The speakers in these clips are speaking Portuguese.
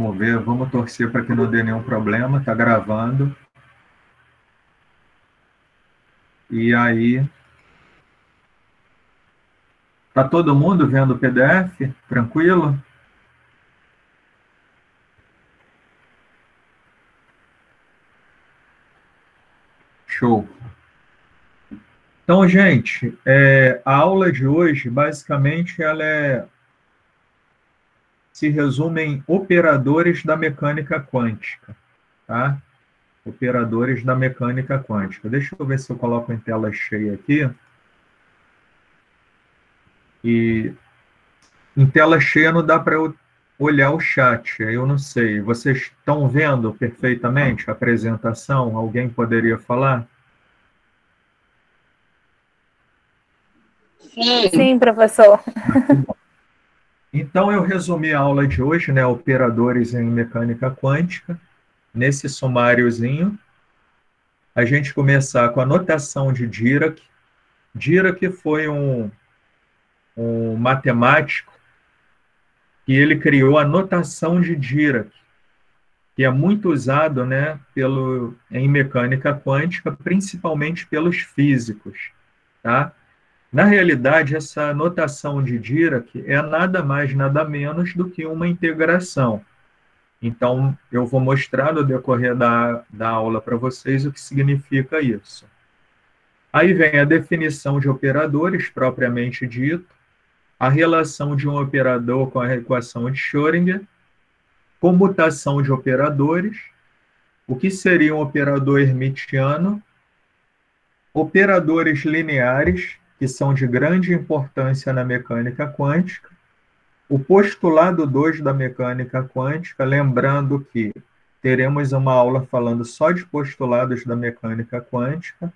Vamos ver, vamos torcer para que não dê nenhum problema. Está gravando. E aí, tá todo mundo vendo o PDF? Tranquilo? Show. Então, gente, a aula de hoje, basicamente, se resume em operadores da mecânica quântica, tá? Operadores da mecânica quântica. Deixa eu ver se eu coloco em tela cheia aqui. E em tela cheia não dá para eu olhar o chat, eu não sei. Vocês estão vendo perfeitamente a apresentação? Alguém poderia falar? Sim, professor. Então, eu resumi a aula de hoje, né? Operadores em mecânica quântica. Nesse sumáriozinho, a gente começar com a notação de Dirac. Dirac foi um matemático que ele criou a notação de Dirac, que é muito usado, né, em mecânica quântica, principalmente pelos físicos, tá? Na realidade, essa notação de Dirac é nada mais, nada menos do que uma integração. Então, eu vou mostrar no decorrer da aula para vocês o que significa isso. Aí vem a definição de operadores, propriamente dito, a relação de um operador com a equação de Schrödinger, comutação de operadores, o que seria um operador hermitiano, operadores lineares, que são de grande importância na mecânica quântica, o postulado 2 da mecânica quântica, lembrando que teremos uma aula falando só de postulados da mecânica quântica,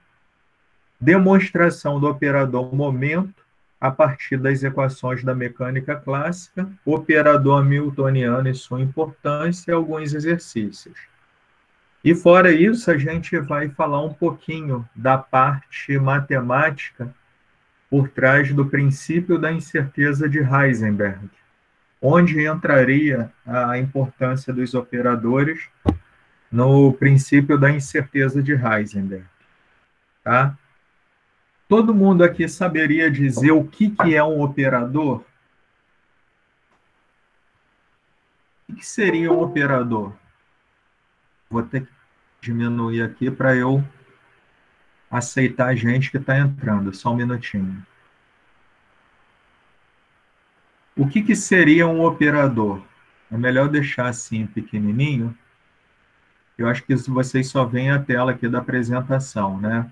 demonstração do operador momento a partir das equações da mecânica clássica, operador hamiltoniano e sua importância e alguns exercícios. E fora isso, a gente vai falar um pouquinho da parte matemática por trás do princípio da incerteza de Heisenberg, onde entraria a importância dos operadores no princípio da incerteza de Heisenberg, tá? Todo mundo aqui saberia dizer o que é um operador? O que seria um operador? Vou ter que diminuir aqui para eu aceitar a gente que está entrando. Só um minutinho. O que seria um operador? É melhor deixar assim pequenininho. Eu acho que vocês só veem a tela aqui da apresentação, né?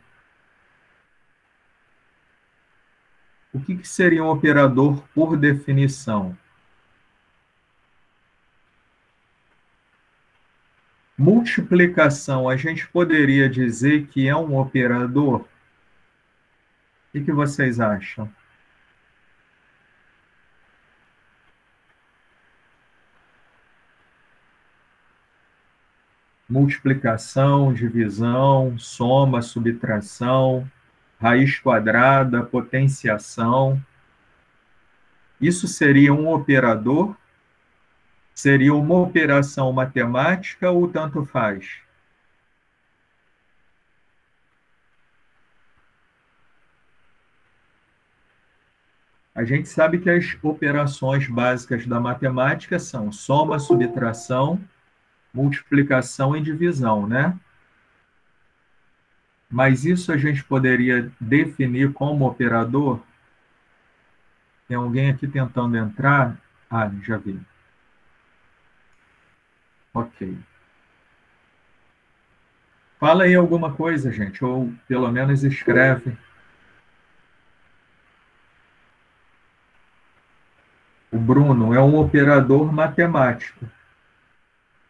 O que seria um operador por definição? Multiplicação, a gente poderia dizer que é um operador? O que vocês acham? Multiplicação, divisão, soma, subtração, raiz quadrada, potenciação. Isso seria um operador? Seria uma operação matemática ou tanto faz? A gente sabe que as operações básicas da matemática são soma, subtração, multiplicação e divisão, né? Mas isso a gente poderia definir como operador? Tem alguém aqui tentando entrar? Ah, já vi. Ok. Fala aí alguma coisa, gente, ou pelo menos escreve. O Bruno é um operador matemático.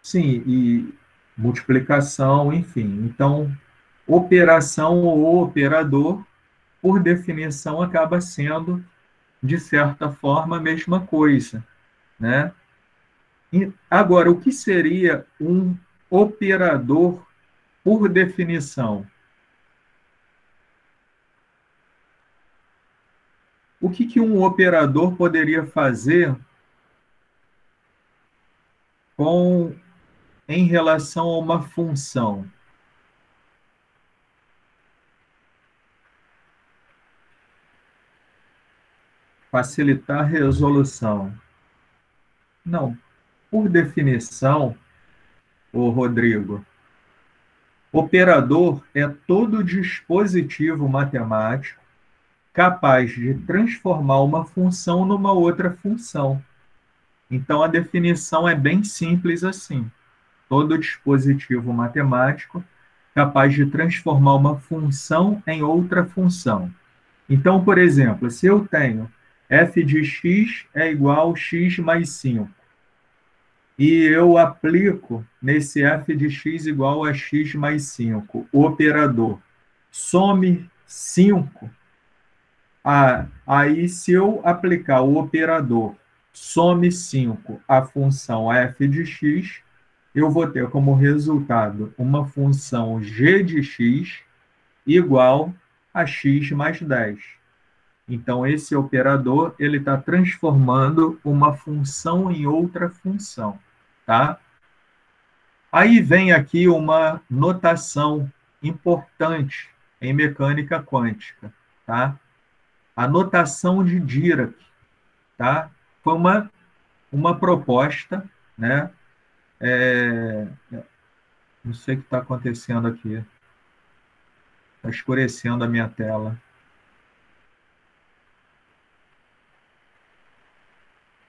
Sim, e multiplicação, enfim. Então, operação ou operador, por definição, acaba sendo, de certa forma, a mesma coisa, né? E agora, o que seria um operador por definição? O que um operador poderia fazer em relação a uma função. Facilitar a resolução. Não. Por definição, ô Rodrigo, operador é todo dispositivo matemático capaz de transformar uma função numa outra função. Então, a definição é bem simples assim. Todo dispositivo matemático capaz de transformar uma função em outra função. Então, por exemplo, se eu tenho f de x é igual a x mais 5, e eu aplico nesse f de x igual a x mais 5 o operador some 5, aí se eu aplicar o operador some 5 à função f de x, eu vou ter como resultado uma função g de x igual a x mais 10. Então, esse operador ele está transformando uma função em outra função, tá? Aí vem aqui uma notação importante em mecânica quântica, tá? A notação de Dirac, tá? Foi uma proposta, né? Não sei o que está acontecendo aqui. Está escurecendo a minha tela.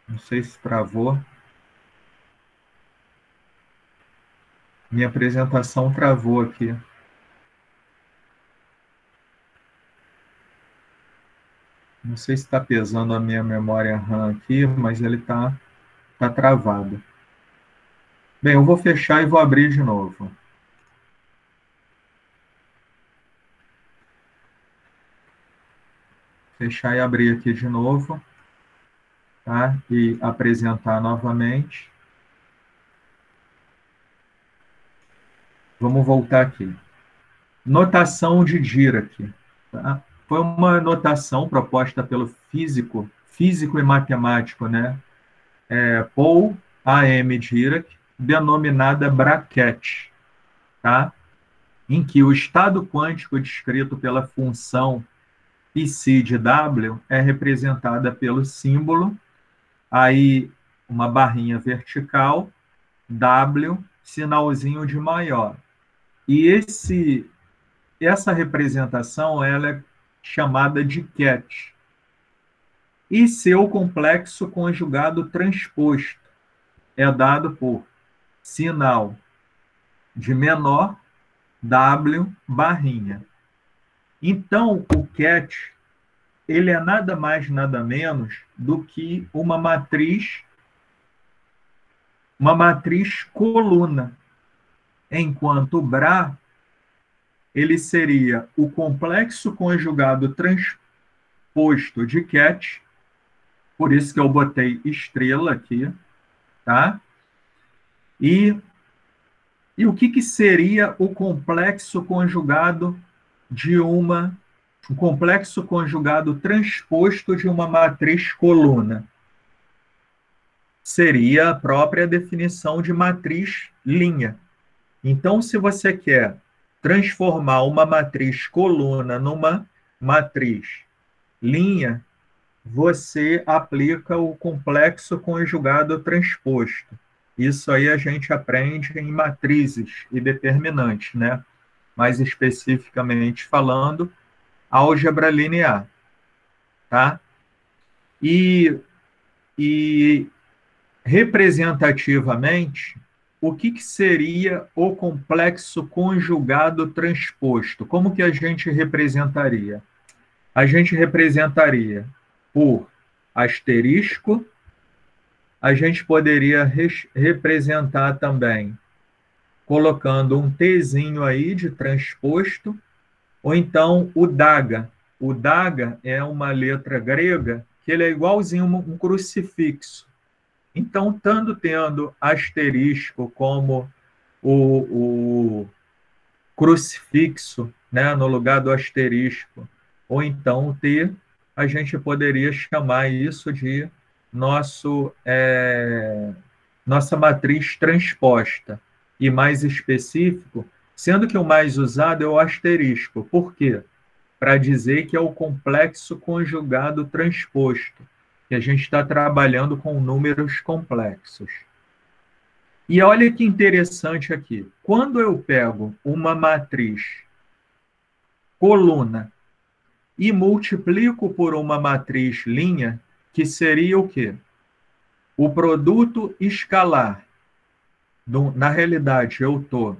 Não sei se travou. Minha apresentação travou aqui. Não sei se está pesando a minha memória RAM aqui, mas ele está travado. Bem, eu vou fechar e vou abrir de novo. Fechar e abrir aqui de novo, tá? E apresentar novamente. Vamos voltar aqui. Notação de Dirac, tá? Foi uma notação proposta pelo físico e matemático, né? Paul A.M. Dirac, denominada braquete, tá? Em que o estado quântico descrito pela função psi de W é representada pelo símbolo, aí uma barrinha vertical, W, sinalzinho de maior. E essa representação ela é chamada de ket. E seu complexo conjugado transposto é dado por sinal de menor, W, barrinha. Então, o ket ele é nada mais, nada menos do que uma matriz coluna, enquanto o Bra ele seria o complexo conjugado transposto de ket, por isso que eu botei estrela aqui, tá? E o que seria o complexo conjugado o complexo conjugado transposto de uma matriz coluna? Seria a própria definição de matriz linha. Então, se você quer transformar uma matriz coluna numa matriz linha, você aplica o complexo conjugado transposto. Isso aí a gente aprende em matrizes e determinantes, né? Mais especificamente falando, álgebra linear, tá? E representativamente, o que seria o complexo conjugado transposto? Como que a gente representaria? A gente representaria por asterisco, a gente poderia representar também colocando um Tzinho aí de transposto, ou então o daga. O daga é uma letra grega que ele é igualzinho um crucifixo. Então, tendo asterisco como o crucifixo, né, no lugar do asterisco, ou então o T, a gente poderia chamar isso de nosso nossa matriz transposta. E mais específico, sendo que o mais usado é o asterisco. Por quê? Para dizer que é o complexo conjugado transposto, que a gente está trabalhando com números complexos. E olha que interessante aqui. Quando eu pego uma matriz coluna e multiplico por uma matriz linha, que seria o quê? O produto escalar. Na realidade, eu estou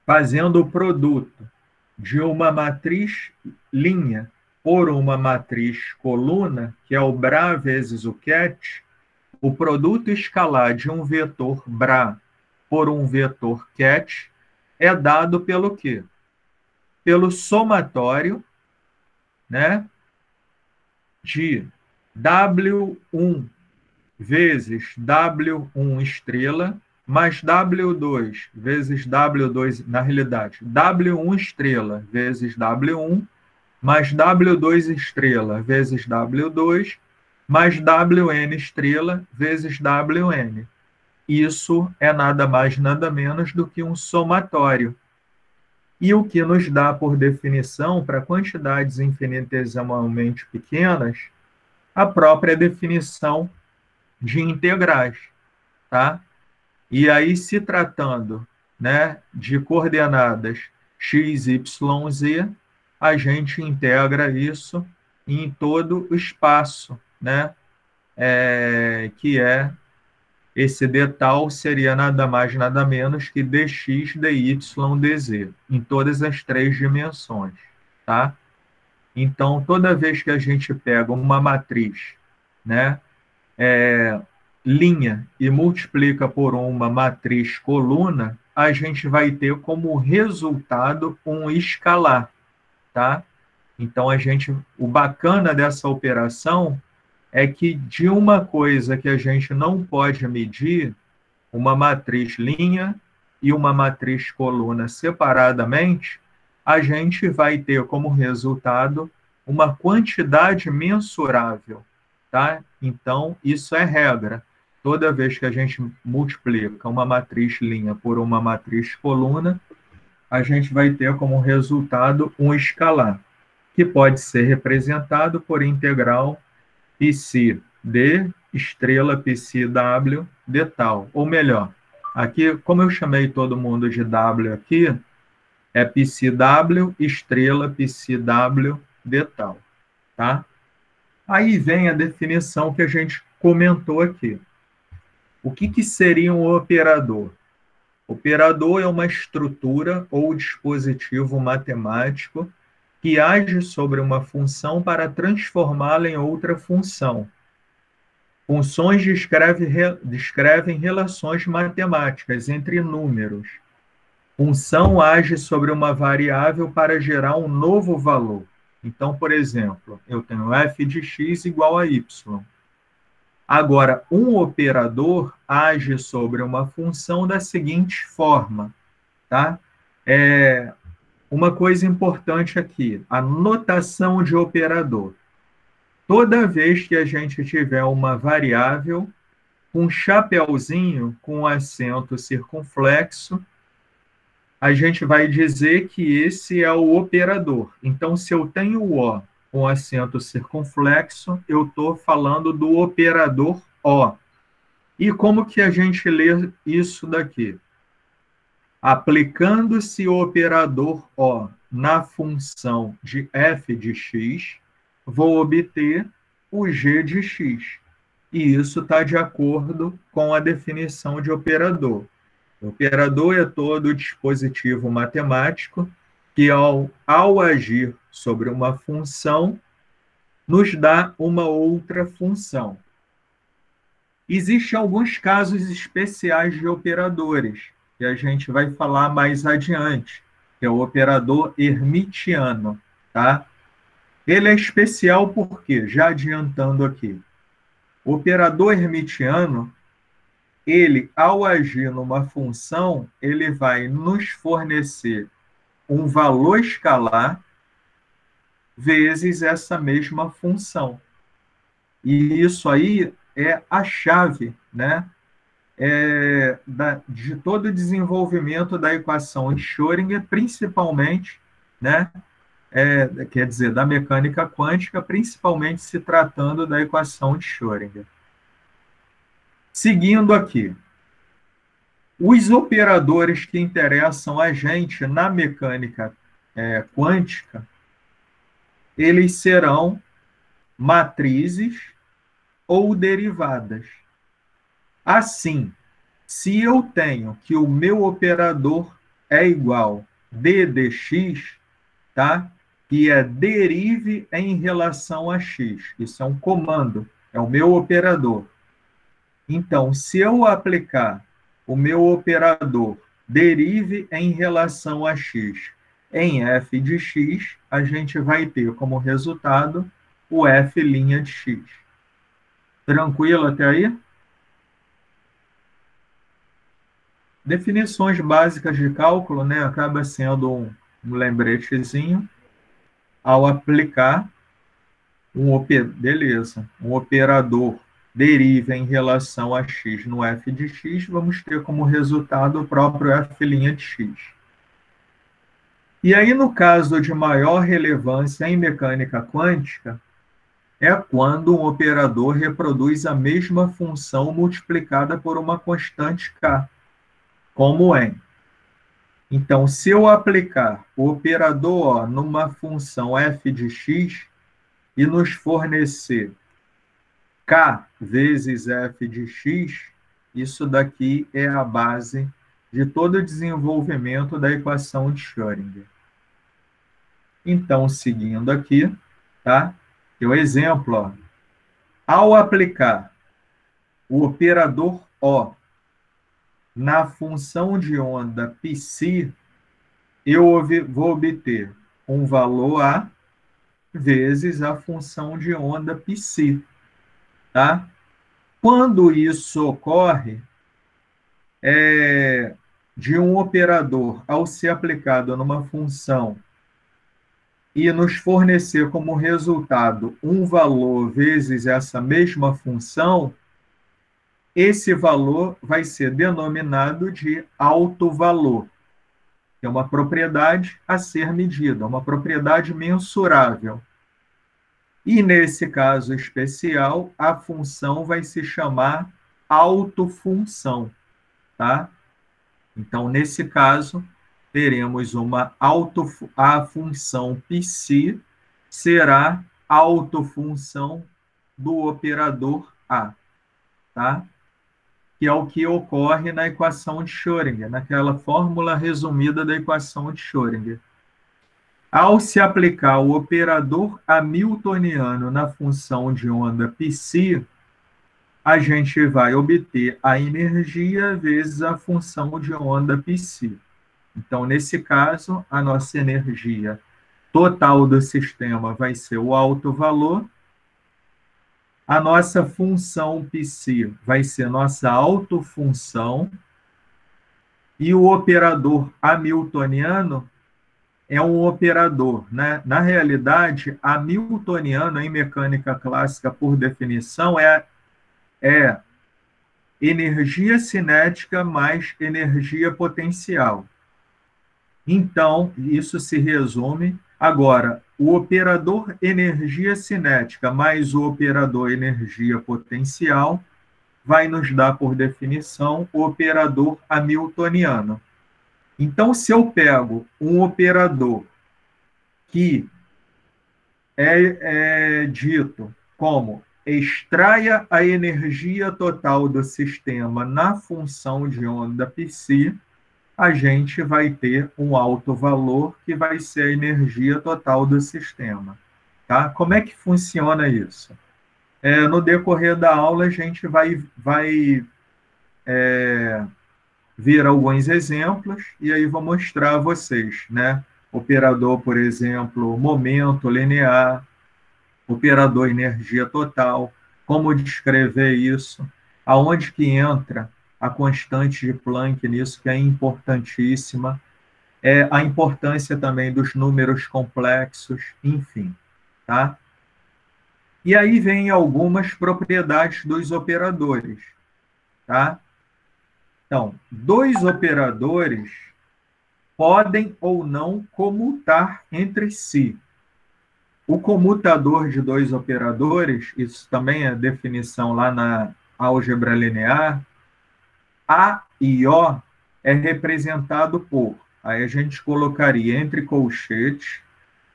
fazendo o produto de uma matriz linha por uma matriz coluna, que é o BRA vezes o CAT, o produto escalar de um vetor BRA por um vetor CAT é dado pelo quê? Pelo somatório, né, de W1 vezes W1 estrela mais W2 vezes W2, na realidade, W1 estrela vezes W1 mais W2 estrela vezes W2 mais WN estrela vezes WN. Isso é nada mais, nada menos do que um somatório. E o que nos dá, por definição, para quantidades infinitesimalmente pequenas, a própria definição de integrais, tá? E aí, se tratando, né, de coordenadas x, y, z, a gente integra isso em todo o espaço, né, que é esse d tal seria nada mais, nada menos que dx, dy, dz, em todas as três dimensões, tá? Então, toda vez que a gente pega uma matriz, né, linha e multiplica por uma matriz coluna, a gente vai ter como resultado um escalar, tá? Então, o bacana dessa operação é que de uma coisa que a gente não pode medir, uma matriz linha e uma matriz coluna separadamente, a gente vai ter como resultado uma quantidade mensurável, tá? Então, isso é regra. Toda vez que a gente multiplica uma matriz linha por uma matriz coluna, a gente vai ter como resultado um escalar, que pode ser representado por integral psi d estrela psi w d tal. Ou melhor, aqui, como eu chamei todo mundo de w aqui, é psi w estrela psi w d tal, tá? Aí vem a definição que a gente comentou aqui. O que seria um operador? Operador é uma estrutura ou dispositivo matemático que age sobre uma função para transformá-la em outra função. Funções descrevem relações matemáticas entre números. Função age sobre uma variável para gerar um novo valor. Então, por exemplo, eu tenho f de x igual a y. Agora, um operador age sobre uma função da seguinte forma, tá? Uma coisa importante aqui, a notação de operador. Toda vez que a gente tiver uma variável, um chapeuzinho com acento circunflexo, a gente vai dizer que esse é o operador. Então, se eu tenho o O com acento circunflexo, eu estou falando do operador O. E como que a gente lê isso daqui? Aplicando-se o operador O na função de f de x, vou obter o g de x. E isso está de acordo com a definição de operador. O operador é todo dispositivo matemático que, ao agir sobre uma função, nos dá uma outra função. Existem alguns casos especiais de operadores, que a gente vai falar mais adiante, que é o operador hermitiano, tá? Ele é especial porque, já adiantando aqui, o operador hermitiano, ele, ao agir numa função, ele vai nos fornecer um valor escalar vezes essa mesma função. E isso aí é a chave, né, de todo o desenvolvimento da equação de Schrödinger, principalmente, né, quer dizer, da mecânica quântica, principalmente se tratando da equação de Schrödinger. Seguindo aqui, os operadores que interessam a gente na mecânica quântica, eles serão matrizes ou derivadas. Assim, se eu tenho que o meu operador é igual d de x, tá? Que é derive em relação a x. Isso é um comando, é o meu operador. Então, se eu aplicar o meu operador derive em relação a x em f de x, a gente vai ter como resultado o f' de x. Tranquilo até aí? Definições básicas de cálculo, né? Acaba sendo um lembretezinho. Ao aplicar um operador deriva em relação a x no f de x, vamos ter como resultado o próprio f' de x. E aí, no caso de maior relevância em mecânica quântica, é quando um operador reproduz a mesma função multiplicada por uma constante k, como em. Então, se eu aplicar o operador O numa função f de x e nos fornecer k vezes f de x, isso daqui é a base de todo o desenvolvimento da equação de Schrödinger. Então, seguindo aqui, tá? O exemplo, ó, ao aplicar o operador O na função de onda psi, eu vou obter um valor A vezes a função de onda psi, tá? Quando isso ocorre, de um operador ao ser aplicado numa função e nos fornecer como resultado um valor vezes essa mesma função, esse valor vai ser denominado de alto valor, que é uma propriedade a ser medida, uma propriedade mensurável. E nesse caso especial, a função vai se chamar autofunção, tá? Então, nesse caso, teremos a função psi será autofunção do operador A, tá? Que é o que ocorre na equação de Schrödinger, naquela fórmula resumida da equação de Schrödinger. Ao se aplicar o operador hamiltoniano na função de onda psi, a gente vai obter a energia vezes a função de onda psi. Então, nesse caso, a nossa energia total do sistema vai ser o alto valor. A nossa função psi vai ser nossa autofunção. E o operador hamiltoniano é um operador, né? Na realidade, hamiltoniano em mecânica clássica, por definição, é energia cinética mais energia potencial. Então, isso se resume. Agora, o operador energia cinética mais o operador energia potencial vai nos dar, por definição, o operador hamiltoniano. Então, se eu pego um operador que é dito como extraia a energia total do sistema na função de onda psi, a gente vai ter um alto valor que vai ser a energia total do sistema. Tá? Como é que funciona isso? No decorrer da aula, a gente vai ver alguns exemplos e aí vou mostrar a vocês, né? Operador, por exemplo, momento linear, operador energia total, como descrever isso, aonde que entra a constante de Planck nisso, que é importantíssima, a importância também dos números complexos, enfim, tá? E aí vem algumas propriedades dos operadores, tá? Então, dois operadores podem ou não comutar entre si. O comutador de dois operadores, isso também é definição lá na álgebra linear, A e O é representado por, aí a gente colocaria entre colchetes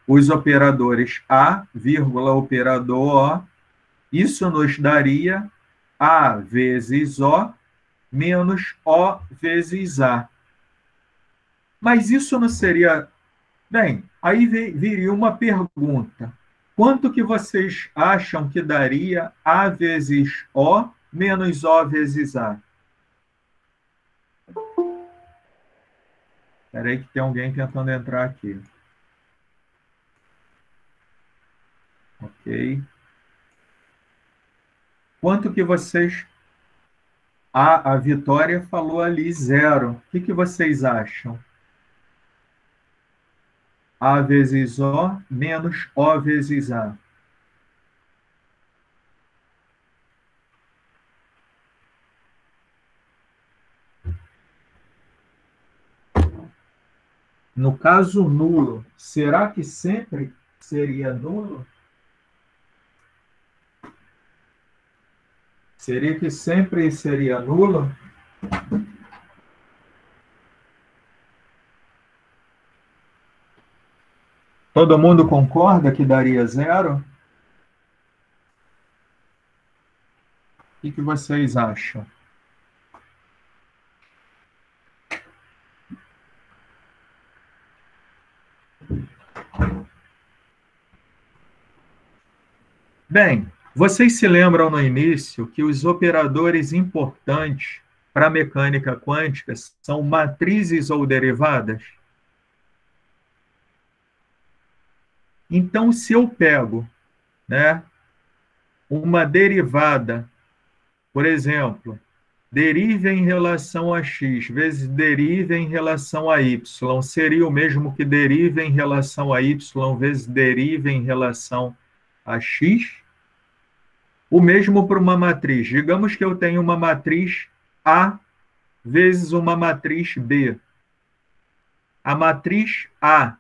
os operadores A, vírgula, operador O, isso nos daria A vezes O menos O vezes A. Mas isso não seria... Bem, aí viria uma pergunta. Quanto que vocês acham que daria A vezes O menos O vezes A? Espera aí que tem alguém tentando entrar aqui. Ok. Quanto que vocês... A Vitória falou ali zero. O que vocês acham? A vezes O menos O vezes A. No caso nulo, será que sempre seria nulo? Seria que sempre seria nulo? Todo mundo concorda que daria zero? O que vocês acham? Bem, vocês se lembram no início que os operadores importantes para a mecânica quântica são matrizes ou derivadas? Então, se eu pego, né, uma derivada, por exemplo, deriva em relação a x vezes deriva em relação a y, seria o mesmo que deriva em relação a y vezes deriva em relação a x? O mesmo para uma matriz. Digamos que eu tenho uma matriz A vezes uma matriz B. A matriz A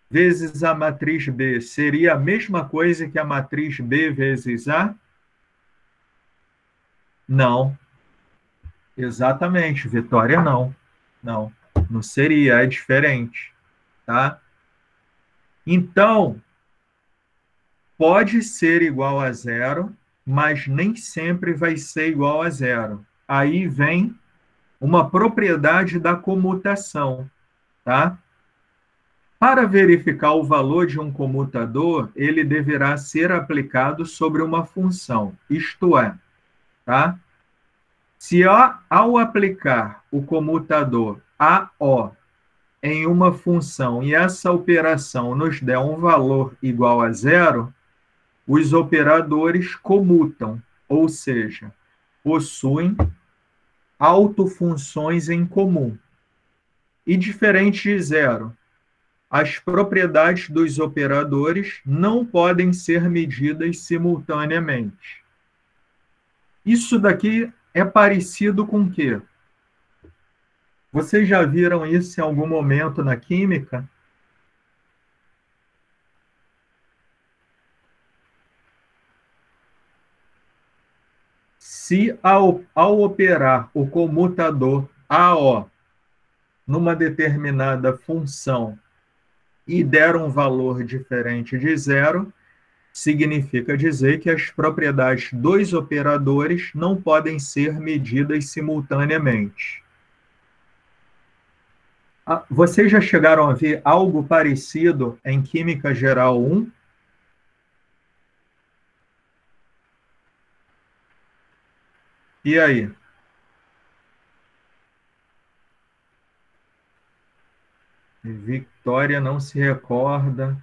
vezes a matriz B seria a mesma coisa que a matriz B vezes A? Não. Exatamente, Vitória, não. Não, não seria, é diferente, tá? Então, pode ser igual a zero, mas nem sempre vai ser igual a zero. Aí vem uma propriedade da comutação, tá? Para verificar o valor de um comutador, ele deverá ser aplicado sobre uma função, isto é, tá? Se ao aplicar o comutador AO em uma função e essa operação nos der um valor igual a zero, os operadores comutam, ou seja, possuem autofunções em comum. E diferente de zero, as propriedades dos operadores não podem ser medidas simultaneamente. Isso daqui é parecido com o quê? Vocês já viram isso em algum momento na química? Se ao operar o comutador AO numa determinada função e der um valor diferente de zero, significa dizer que as propriedades dos operadores não podem ser medidas simultaneamente. Vocês já chegaram a ver algo parecido em Química Geral 1? E aí? Vitória não se recorda.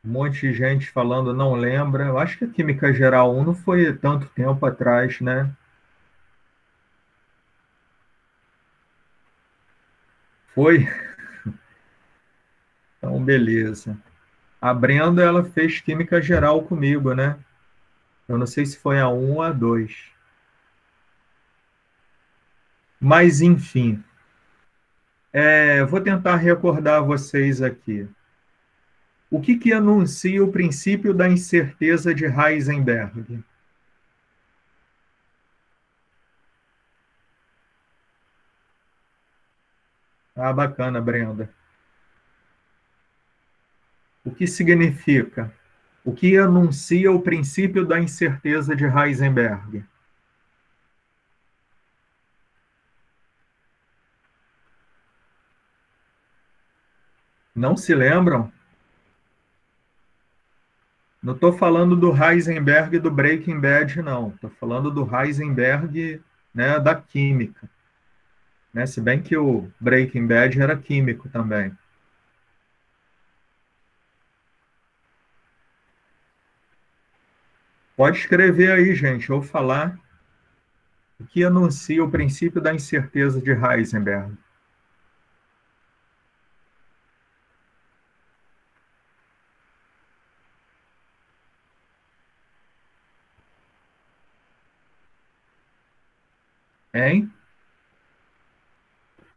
Um monte de gente falando não lembra. Eu acho que a Química Geral 1 não foi tanto tempo atrás, né? Foi? Então, beleza. A Brenda, ela fez Química Geral comigo, né? Eu não sei se foi a 1 ou a 2. Mas, enfim, vou tentar recordar vocês aqui. O que anuncia o princípio da incerteza de Heisenberg? Ah, bacana, Brenda. O que significa? O que anuncia o princípio da incerteza de Heisenberg? Não se lembram? Não estou falando do Heisenberg do Breaking Bad, não. Estou falando do Heisenberg, né, da química. Né? Se bem que o Breaking Bad era químico também. Pode escrever aí, gente, ou falar o que anuncia o princípio da incerteza de Heisenberg. Hein?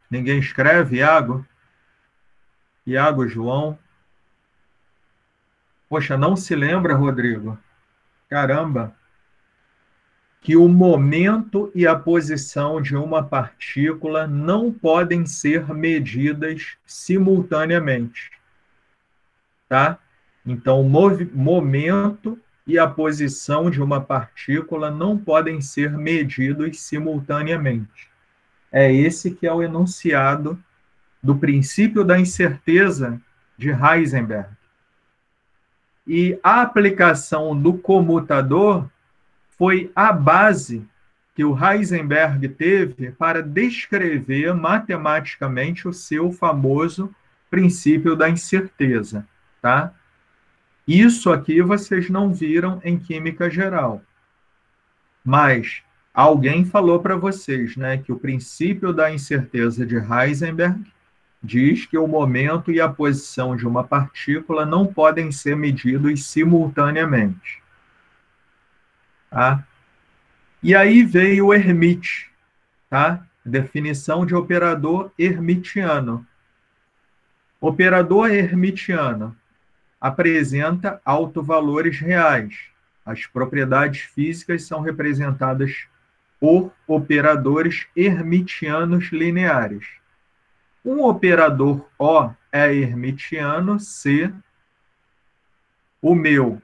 Ninguém escreve, Iago? Iago, João? Poxa, não se lembra, Rodrigo? Caramba! Que o momento e a posição de uma partícula não podem ser medidas simultaneamente, tá? Então, o momento e a posição de uma partícula não podem ser medidos simultaneamente. É esse que é o enunciado do princípio da incerteza de Heisenberg. E a aplicação do comutador foi a base que o Heisenberg teve para descrever matematicamente o seu famoso princípio da incerteza, tá? Isso aqui vocês não viram em química geral, mas alguém falou para vocês, né, que o princípio da incerteza de Heisenberg diz que o momento e a posição de uma partícula não podem ser medidos simultaneamente, tá? E aí veio o Hermite, tá? Definição de operador hermitiano. Operador hermitiano apresenta autovalores reais. As propriedades físicas são representadas por operadores hermitianos lineares. Um operador O é hermitiano se o meu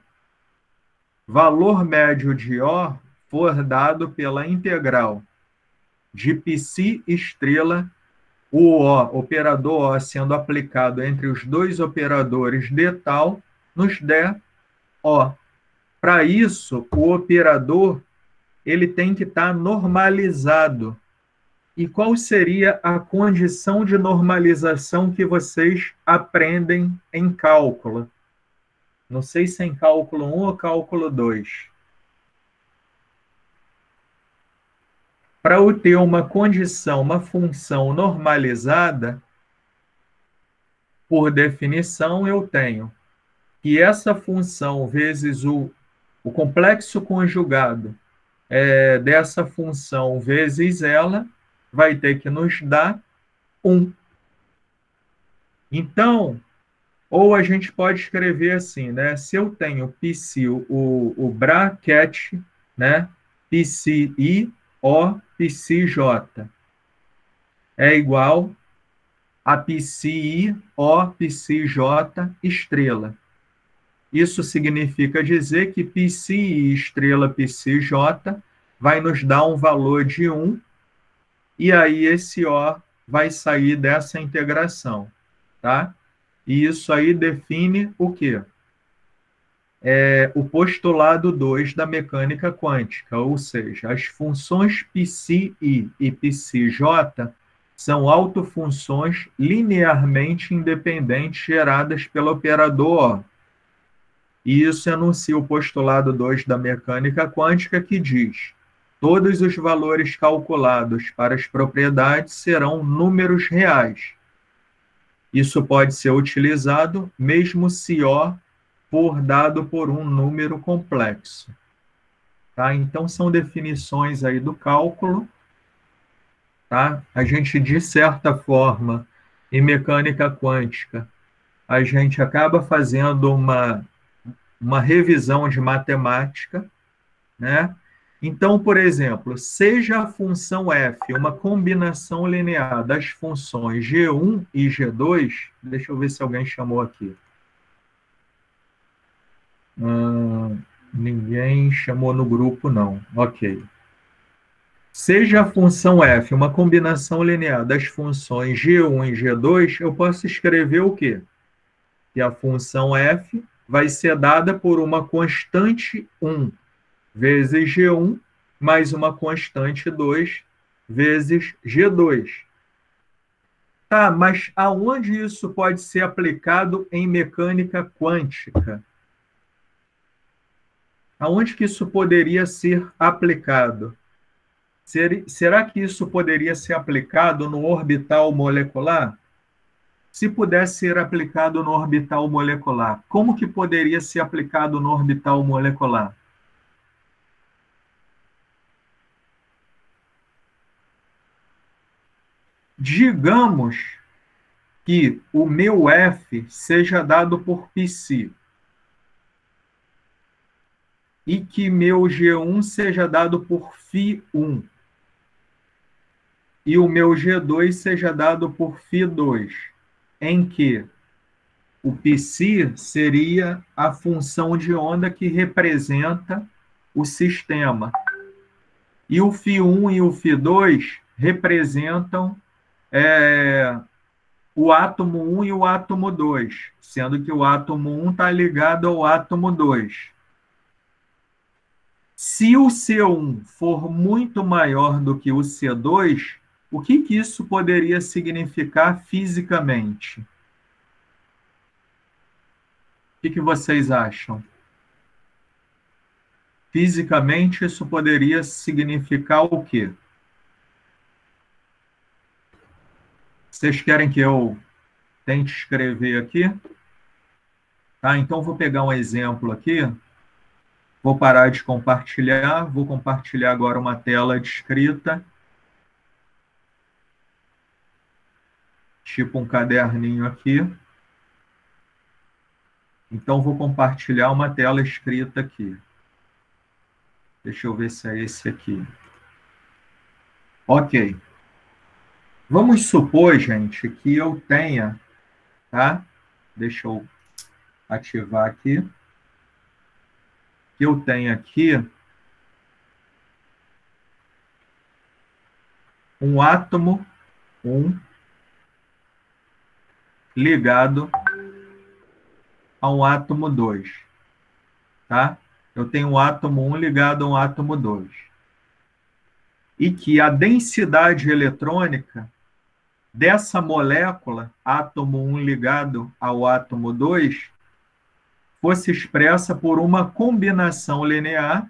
valor médio de O for dado pela integral de π estrela, o O, operador O sendo aplicado entre os dois operadores de tal, nos der O. Para isso, o operador ele tem que estar normalizado. E qual seria a condição de normalização que vocês aprendem em cálculo? Não sei se é em cálculo 1 ou cálculo 2. Para eu ter uma condição, uma função normalizada, por definição, eu tenho que essa função vezes o complexo conjugado dessa função vezes ela vai ter que nos dar 1. Então, ou a gente pode escrever assim, né? Se eu tenho psi, o bracket, né? Psi O psi j é igual a psi O psi j estrela. Isso significa dizer que psi estrela psi j vai nos dar um valor de 1, e aí esse O vai sair dessa integração, tá? E isso aí define o quê? O postulado 2 da mecânica quântica, ou seja, as funções psi e psi-j são autofunções linearmente independentes geradas pelo operador O. E isso enuncia o postulado 2 da mecânica quântica, que diz: todos os valores calculados para as propriedades serão números reais. Isso pode ser utilizado mesmo se O for dado por um número complexo. Tá? Então, são definições aí do cálculo. tá? A gente, de certa forma, em mecânica quântica, a gente acaba fazendo uma revisão de matemática, né? Então, por exemplo, seja a função f uma combinação linear das funções g1 e g2, deixa eu ver se alguém chamou aqui. Ninguém chamou no grupo, não. Ok. Seja a função f uma combinação linear das funções g1 e g2, eu posso escrever o quê? Que a função f vai ser dada por uma constante 1 vezes g1 mais uma constante 2 vezes g2. Tá, mas aonde isso pode ser aplicado em mecânica quântica? Aonde que isso poderia ser aplicado? Será que isso poderia ser aplicado no orbital molecular? Se pudesse ser aplicado no orbital molecular, como que poderia ser aplicado no orbital molecular? Digamos que o meu F seja dado por π e que meu G1 seja dado por φ1 e o meu G2 seja dado por φ2, em que o π seria a função de onda que representa o sistema e o φ1 e o φ2 representam o átomo 1 e o átomo 2, sendo que o átomo 1 está ligado ao átomo 2. Se o C1 for muito maior do que o C2, o que isso poderia significar fisicamente? O que vocês acham? Fisicamente, isso poderia significar o quê? Vocês querem que eu tente escrever aqui? Tá, então vou pegar um exemplo aqui. Vou parar de compartilhar. Vou compartilhar agora uma tela de escrita. Tipo um caderninho aqui. Então, vou compartilhar uma tela escrita aqui. Deixa eu ver se é esse aqui. Ok. Vamos supor, gente, que eu tenha, tá? Deixa eu ativar aqui. Que eu tenha aqui um átomo 1 ligado a um átomo 2, tá? Eu tenho um átomo 1 ligado a um átomo 2. E que a densidade eletrônica dessa molécula, átomo 1 ligado ao átomo 2, fosse expressa por uma combinação linear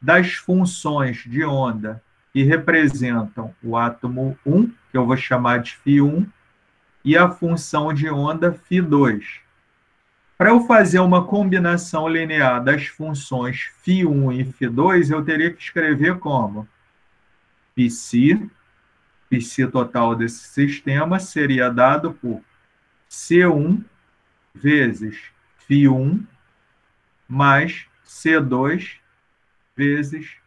das funções de onda que representam o átomo 1, que eu vou chamar de φ1, e a função de onda φ2. Para eu fazer uma combinação linear das funções φ1 e φ2, eu teria que escrever como? Psi total desse sistema seria dado por C1 vezes φ1 mais C2 vezes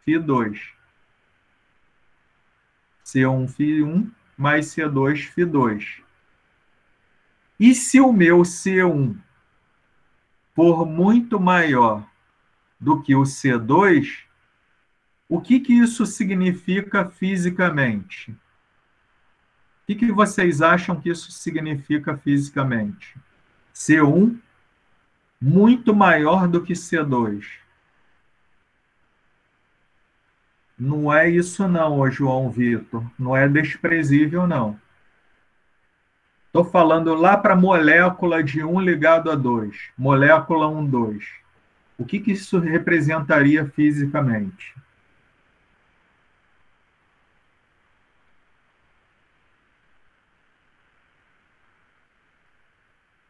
φ2. C1 φ1 mais C2 φ2. E se o meu C1 for muito maior do que o C2, o que isso significa fisicamente? O que vocês acham que isso significa fisicamente? C1 muito maior do que C2. Não é isso não, João Vitor. Não é desprezível, não. Estou falando lá para a molécula de 1 ligado a 2. Molécula 1, 2. O que isso representaria fisicamente?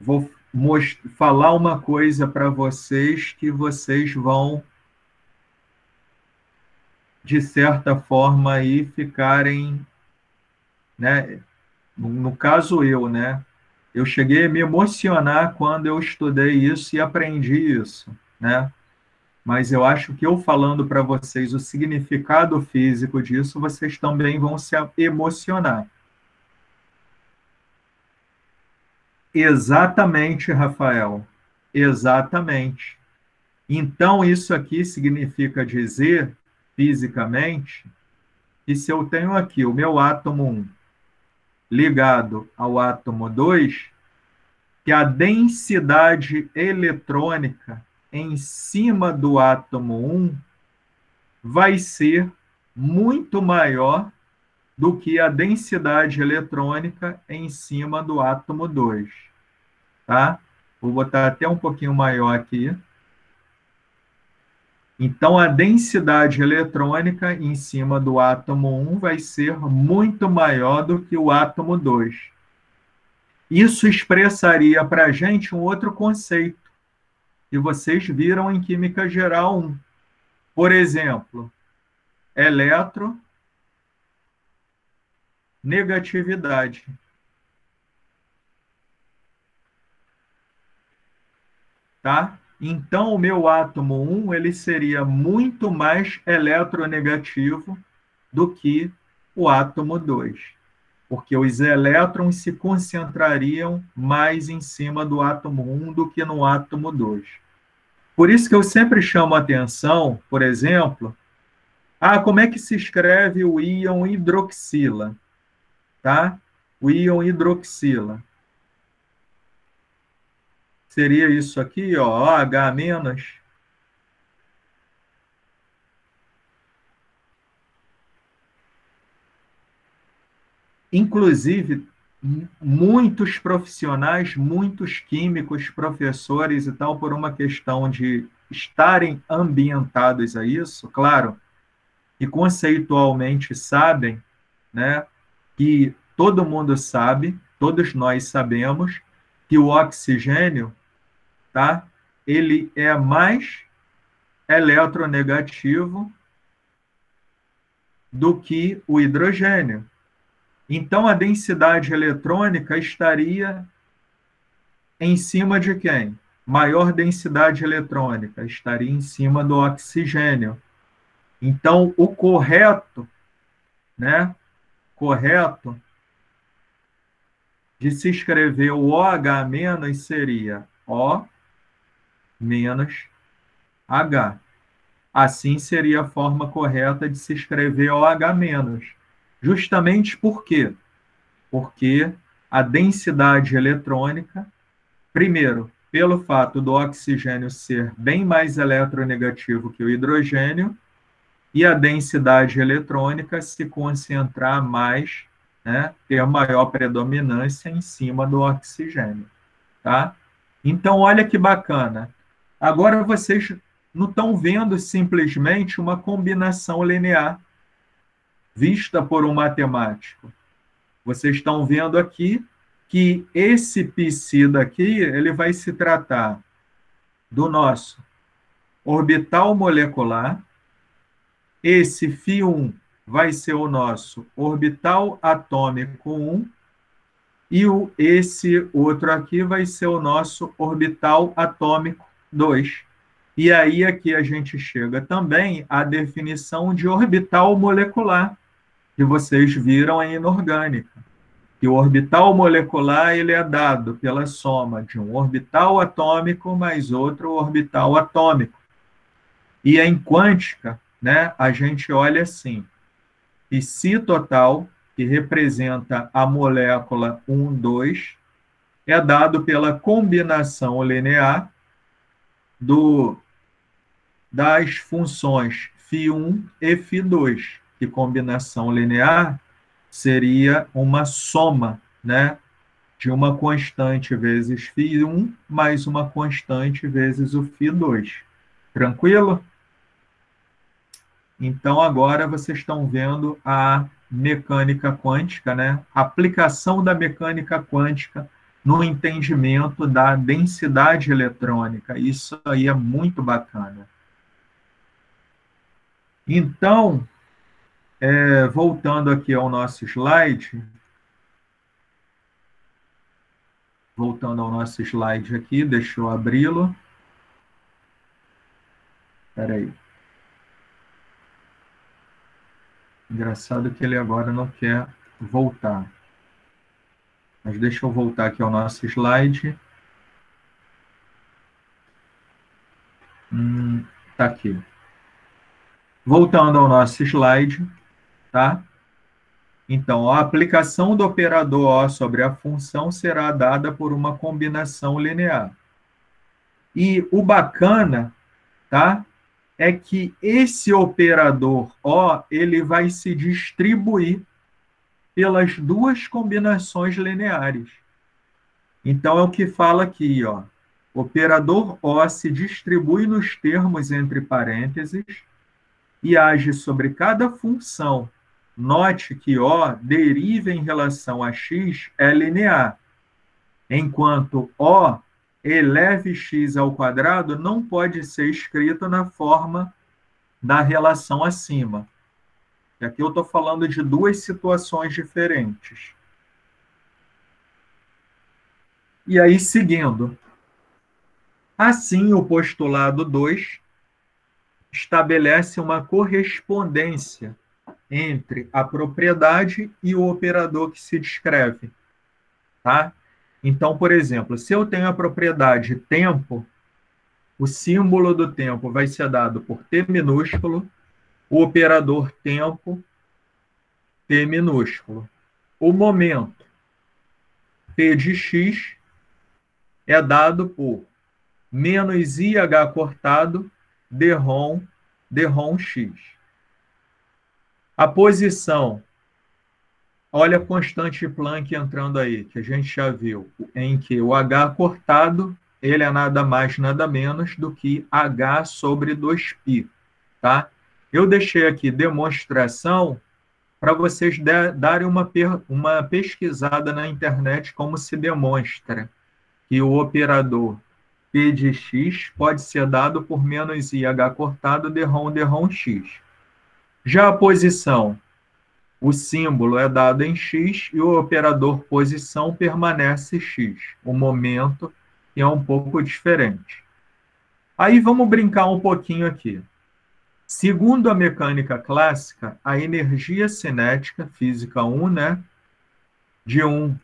Vou falar uma coisa para vocês que vocês vão, de certa forma, aí ficarem né? No caso eu, né? Eu cheguei a me emocionar quando eu estudei isso e aprendi isso, né? Mas eu acho que eu falando para vocês o significado físico disso, vocês também vão se emocionar. Exatamente, Rafael. Exatamente. Então, isso aqui significa dizer, fisicamente, que se eu tenho aqui o meu átomo 1 ligado ao átomo 2, que a densidade eletrônica em cima do átomo 1 vai ser muito maior do que a densidade eletrônica em cima do átomo 2, tá? Vou botar até um pouquinho maior aqui. Então, a densidade eletrônica em cima do átomo 1 vai ser muito maior do que o átomo 2. Isso expressaria para a gente um outro conceito que vocês viram em Química Geral 1. Por exemplo, eletronegatividade. Tá? Então, o meu átomo 1 ele seria muito mais eletronegativo do que o átomo 2, porque os elétrons se concentrariam mais em cima do átomo 1 do que no átomo 2. Por isso que eu sempre chamo a atenção, por exemplo, como é que se escreve o íon hidroxila? Tá? O íon hidroxila. Seria isso aqui, ó, OH-. Inclusive, muitos profissionais, muitos químicos, professores e tal, por uma questão de estarem ambientados a isso, claro, e conceitualmente sabem, né, que todo mundo sabe, todos nós sabemos, que o oxigênio, tá, ele é mais eletronegativo do que o hidrogênio. Então, a densidade eletrônica estaria em cima de quem? Maior densidade eletrônica estaria em cima do oxigênio. Então, o correto, né? Correto de se escrever o OH- seria O menos H. Assim seria a forma correta de se escrever OH-. Justamente por quê? Porque a densidade eletrônica, primeiro, pelo fato do oxigênio ser bem mais eletronegativo que o hidrogênio, e a densidade eletrônica se concentrar mais, né, ter maior predominância em cima do oxigênio. Tá? Então, olha que bacana. Agora vocês não estão vendo simplesmente uma combinação linear vista por um matemático. Vocês estão vendo aqui que esse psi daqui, ele vai se tratar do nosso orbital molecular, esse φ1 vai ser o nosso orbital atômico 1, e esse outro aqui vai ser o nosso orbital atômico 2. E aí aqui a gente chega também à definição de orbital molecular, que vocês viram aí na inorgânica. E o orbital molecular ele é dado pela soma de um orbital atômico mais outro orbital atômico. E em quântica, né, a gente olha assim, psi total, que representa a molécula 1, 2, é dado pela combinação linear das funções φ1 e φ2, que combinação linear seria uma soma, né, de uma constante vezes φ1 mais uma constante vezes o φ2. Tranquilo? Então, agora vocês estão vendo a mecânica quântica, né? A aplicação da mecânica quântica no entendimento da densidade eletrônica. Isso aí é muito bacana. Então, voltando aqui ao nosso slide, voltando ao nosso slide aqui, deixa eu abri-lo. Espera aí. Engraçado que ele agora não quer voltar. Mas deixa eu voltar aqui ao nosso slide. Tá aqui. Voltando ao nosso slide, tá? Então, a aplicação do operador O sobre a função será dada por uma combinação linear. E o bacana, tá? É que esse operador O, ele vai se distribuir pelas duas combinações lineares. Então, é o que fala aqui, ó. O operador O se distribui nos termos entre parênteses e age sobre cada função. Note que O deriva em relação a x é linear, enquanto O eleve x ao quadrado não pode ser escrito na forma da relação acima. E aqui eu estou falando de duas situações diferentes. E aí, seguindo. Assim, o postulado 2 estabelece uma correspondência entre a propriedade e o operador que se descreve. Tá? Então, por exemplo, se eu tenho a propriedade tempo, o símbolo do tempo vai ser dado por T minúsculo, o operador tempo, T minúsculo. O momento, P de x, é dado por menos IH cortado, dROM x. A posição, olha a constante Planck entrando aí, que a gente já viu, em que o H cortado, ele é nada mais, nada menos do que H sobre 2π, tá? Eu deixei aqui demonstração para vocês darem uma pesquisada na internet como se demonstra que o operador P de x pode ser dado por menos IH cortado dROM x. Já a posição, o símbolo é dado em x e o operador posição permanece x. O momento é um pouco diferente. Aí vamos brincar um pouquinho aqui. Segundo a mecânica clássica, a energia cinética, física 1, né, de um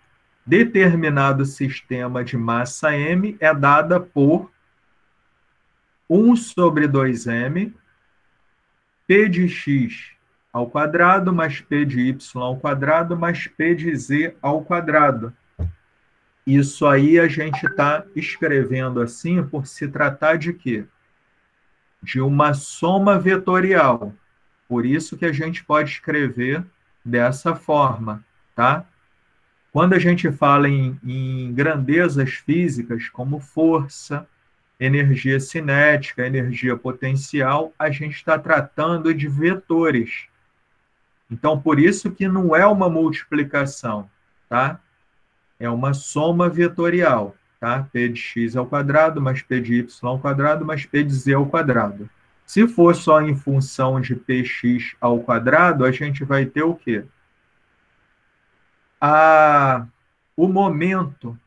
determinado sistema de massa m é dada por 1 sobre 2m, P de x ao quadrado, mais P de y ao quadrado, mais P de z ao quadrado. Isso aí a gente está escrevendo assim por se tratar de quê? De uma soma vetorial. Por isso que a gente pode escrever dessa forma, tá? Quando a gente fala em grandezas físicas, como força, energia cinética, energia potencial, a gente está tratando de vetores. Então, por isso que não é uma multiplicação, tá? É uma soma vetorial, tá? P de x ao quadrado, mais P de y ao quadrado, mais P de z ao quadrado. Se for só em função de px ao quadrado, a gente vai ter o quê? O momento,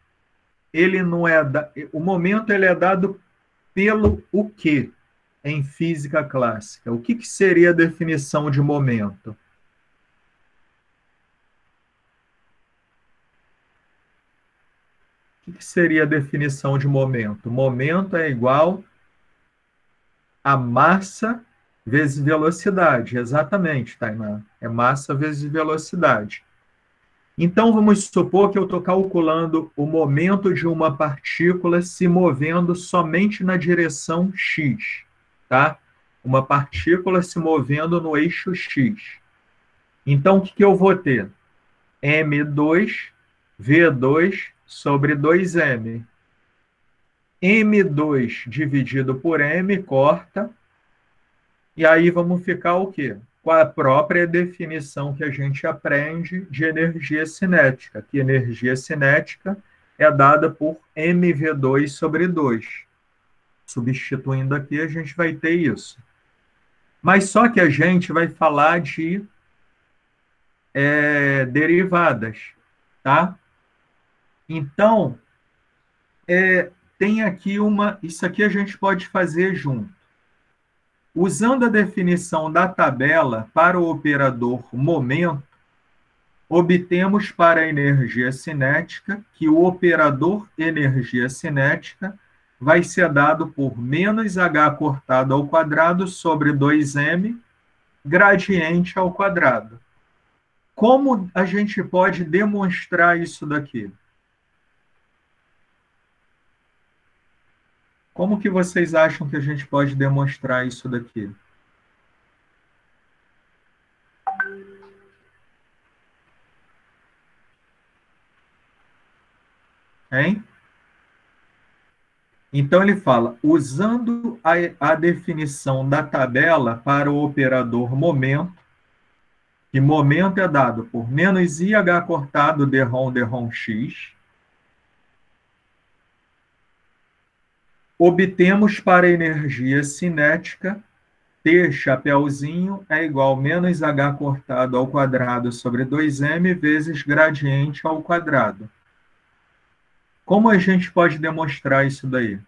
ele não é o momento ele é dado pelo o quê em física clássica? O que seria a definição de momento? O que seria a definição de momento? Momento é igual a massa vezes velocidade. Exatamente, Tainá. É massa vezes velocidade. Então, vamos supor que eu estou calculando o momento de uma partícula se movendo somente na direção x, tá? Uma partícula se movendo no eixo x. Então, o que eu vou ter? m2, v2 sobre 2m. m2 dividido por m corta. E aí vamos ficar o quê? Com a própria definição que a gente aprende de energia cinética, que energia cinética é dada por mv2 sobre 2. Substituindo aqui, a gente vai ter isso. Mas só que a gente vai falar de derivadas, tá? Então, tem aqui isso aqui a gente pode fazer junto. Usando a definição da tabela para o operador momento, obtemos para a energia cinética que o operador energia cinética vai ser dado por menos h cortado ao quadrado sobre 2m gradiente ao quadrado. Como a gente pode demonstrar isso daqui? Como que vocês acham que a gente pode demonstrar isso daqui? Hein? Então, ele fala, usando a definição da tabela para o operador momento, que momento é dado por menos IH cortado dROM X, obtemos para a energia cinética, T chapeuzinho é igual a menos H cortado ao quadrado sobre 2m vezes gradiente ao quadrado. Como a gente pode demonstrar isso daí?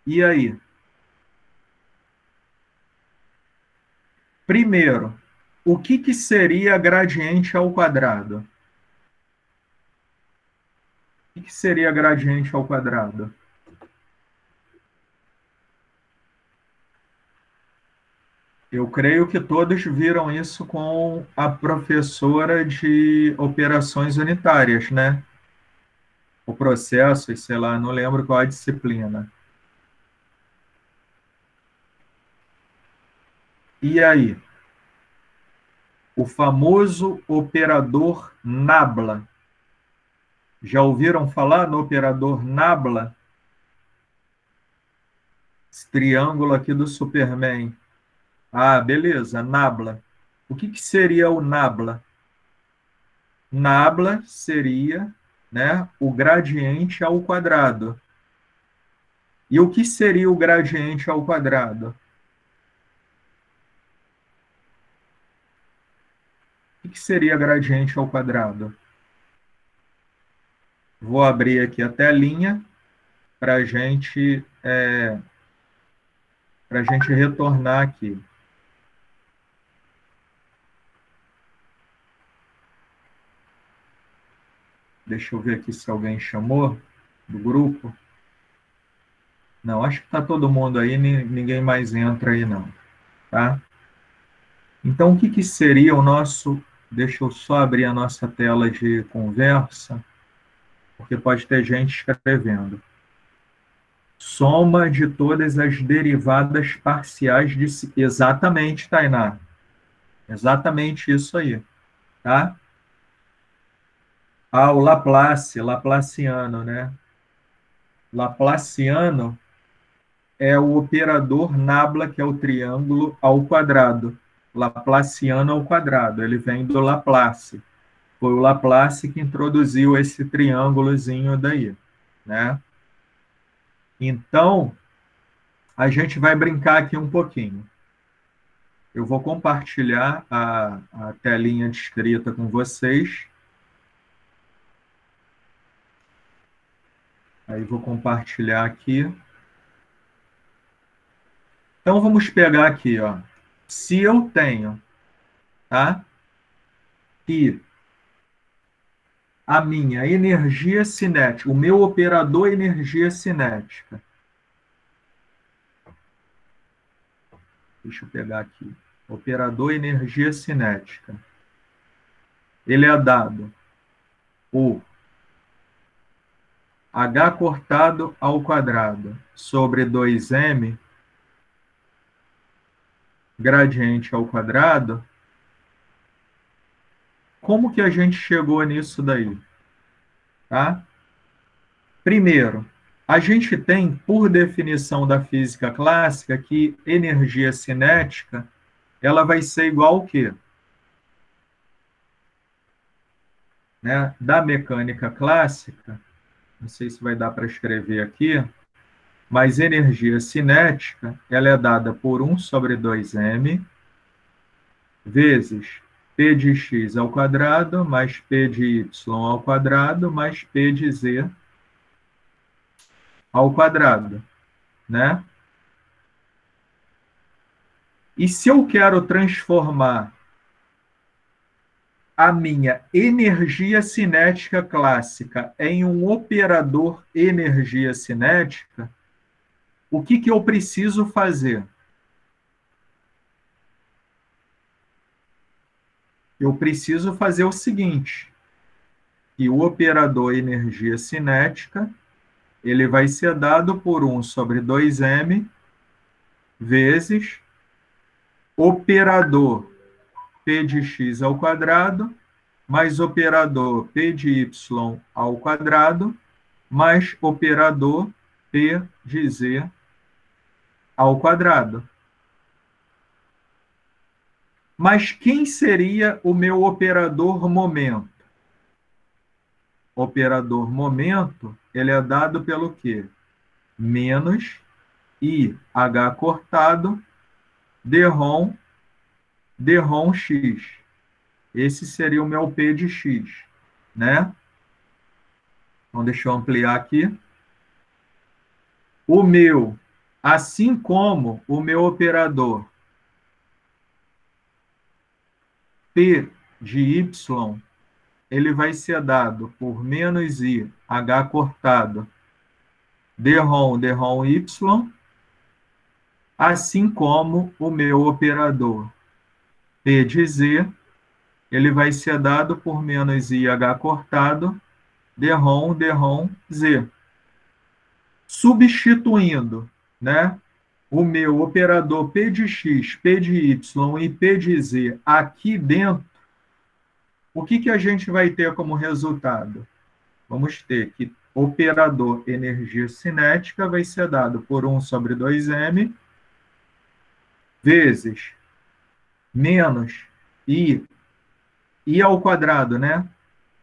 E aí? Primeiro, o que seria gradiente ao quadrado? O que seria gradiente ao quadrado? Eu creio que todos viram isso com a professora de operações unitárias, né? O processo, sei lá, não lembro qual a disciplina. E aí? O famoso operador nabla. Já ouviram falar no operador nabla? Esse triângulo aqui do Superman. Ah, beleza, nabla. O que seria o nabla? Nabla seria, né, o gradiente ao quadrado. E o que seria o gradiente ao quadrado? O que seria gradiente ao quadrado? Vou abrir aqui a telinha para a gente retornar aqui. Deixa eu ver aqui se alguém chamou do grupo. Não, acho que está todo mundo aí, ninguém mais entra aí não, tá? Então, o que seria o nosso... Deixa eu só abrir a nossa tela de conversa, porque pode ter gente escrevendo. Soma de todas as derivadas parciais de si. Exatamente, Tainá. Exatamente isso aí, tá? Ah, o Laplace, Laplaciano, né? Laplaciano é o operador nabla, que é o triângulo ao quadrado. Laplaciano ao quadrado, ele vem do Laplace. Foi o Laplace que introduziu esse triângulozinho daí, né? Então, a gente vai brincar aqui um pouquinho. Eu vou compartilhar a telinha de escrita com vocês. Aí vou compartilhar aqui. Então, vamos pegar aqui, ó. Se eu tenho, tá? Que a minha energia cinética, o meu operador energia cinética. Deixa eu pegar aqui. Operador energia cinética. Ele é dado por H cortado ao quadrado sobre 2m gradiente ao quadrado. Como que a gente chegou nisso daí? Tá? Primeiro, a gente tem, por definição da física clássica, que energia cinética ela vai ser igual ao quê? Né? Da mecânica clássica, não sei se vai dar para escrever aqui, mas energia cinética ela é dada por 1 sobre 2m vezes P de x ao quadrado, mais P de y ao quadrado, mais P de z ao quadrado, né? E se eu quero transformar a minha energia cinética clássica em um operador energia cinética, o que eu preciso fazer? Eu preciso fazer o seguinte, que o operador energia cinética, ele vai ser dado por 1 sobre 2m vezes operador P de x ao quadrado, mais operador P de y ao quadrado, mais operador P de z ao quadrado. Mas quem seria o meu operador momento? Operador momento, ele é dado pelo quê? Menos IH cortado, dρ x. Esse seria o meu P de x, né? Então, deixa eu ampliar aqui. O meu, assim como o meu operador P de y, ele vai ser dado por menos IH cortado, dρ y, assim como o meu operador P de z, ele vai ser dado por menos IH cortado, dρ z. Substituindo, né, o meu operador P de x, P de y e P de z aqui dentro, o que a gente vai ter como resultado? Vamos ter que operador energia cinética vai ser dado por 1 sobre 2m vezes menos I ao quadrado, né?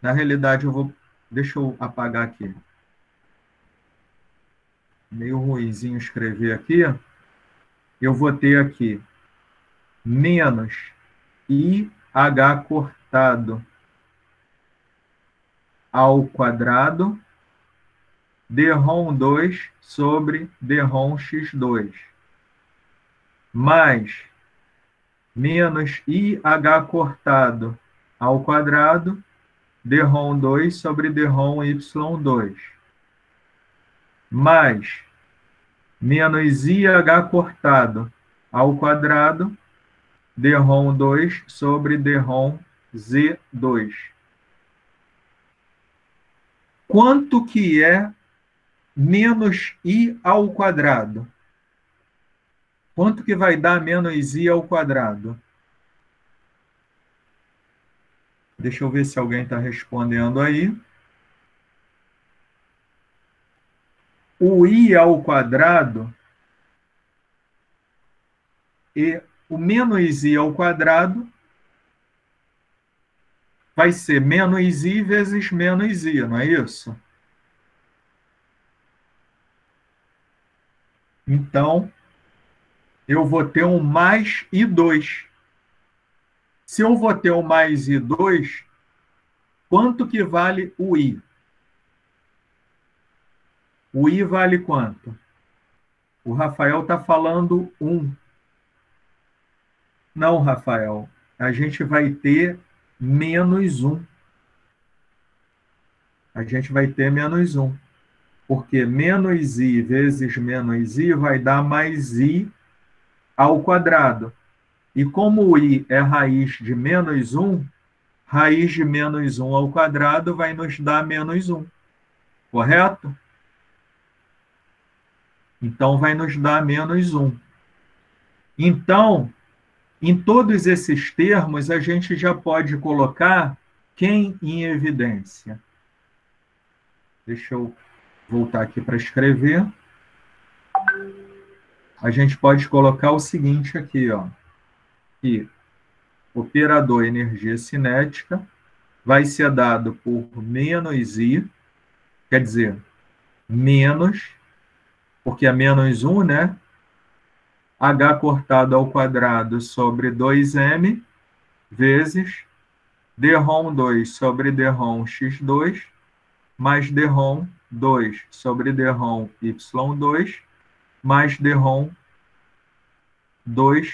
Na realidade, deixa eu apagar aqui. Meio ruinzinho escrever aqui. Eu vou ter aqui menos IH cortado ao quadrado, dρ2 sobre dρ x2, mais menos IH cortado ao quadrado, dρ2 sobre dρ y2, mais menos IH cortado ao quadrado, dρ2 sobre dρ z2. Quanto que é menos I ao quadrado? Quanto que vai dar menos I ao quadrado? Deixa eu ver se alguém está respondendo aí. O I ao quadrado e o menos I ao quadrado vai ser menos I vezes menos I, não é isso? Então, eu vou ter um mais I2. Se eu vou ter um mais I2, quanto que vale o I? O I vale quanto? O Rafael está falando 1. Não, Rafael, a gente vai ter menos 1. A gente vai ter menos 1. Porque menos I vezes menos I vai dar mais I ao quadrado. E como o I é raiz de menos 1, raiz de menos 1 ao quadrado vai nos dar menos 1. Correto? Então, vai nos dar menos 1. Então, em todos esses termos, a gente já pode colocar quem em evidência? Deixa eu voltar aqui para escrever. A gente pode colocar o seguinte aqui, ó, que operador energia cinética vai ser dado por menos I, quer dizer, menos, porque é menos 1, né? H cortado ao quadrado sobre 2m vezes dROM2 sobre dROM x2 mais dROM2 sobre dROM y2 mais dROM2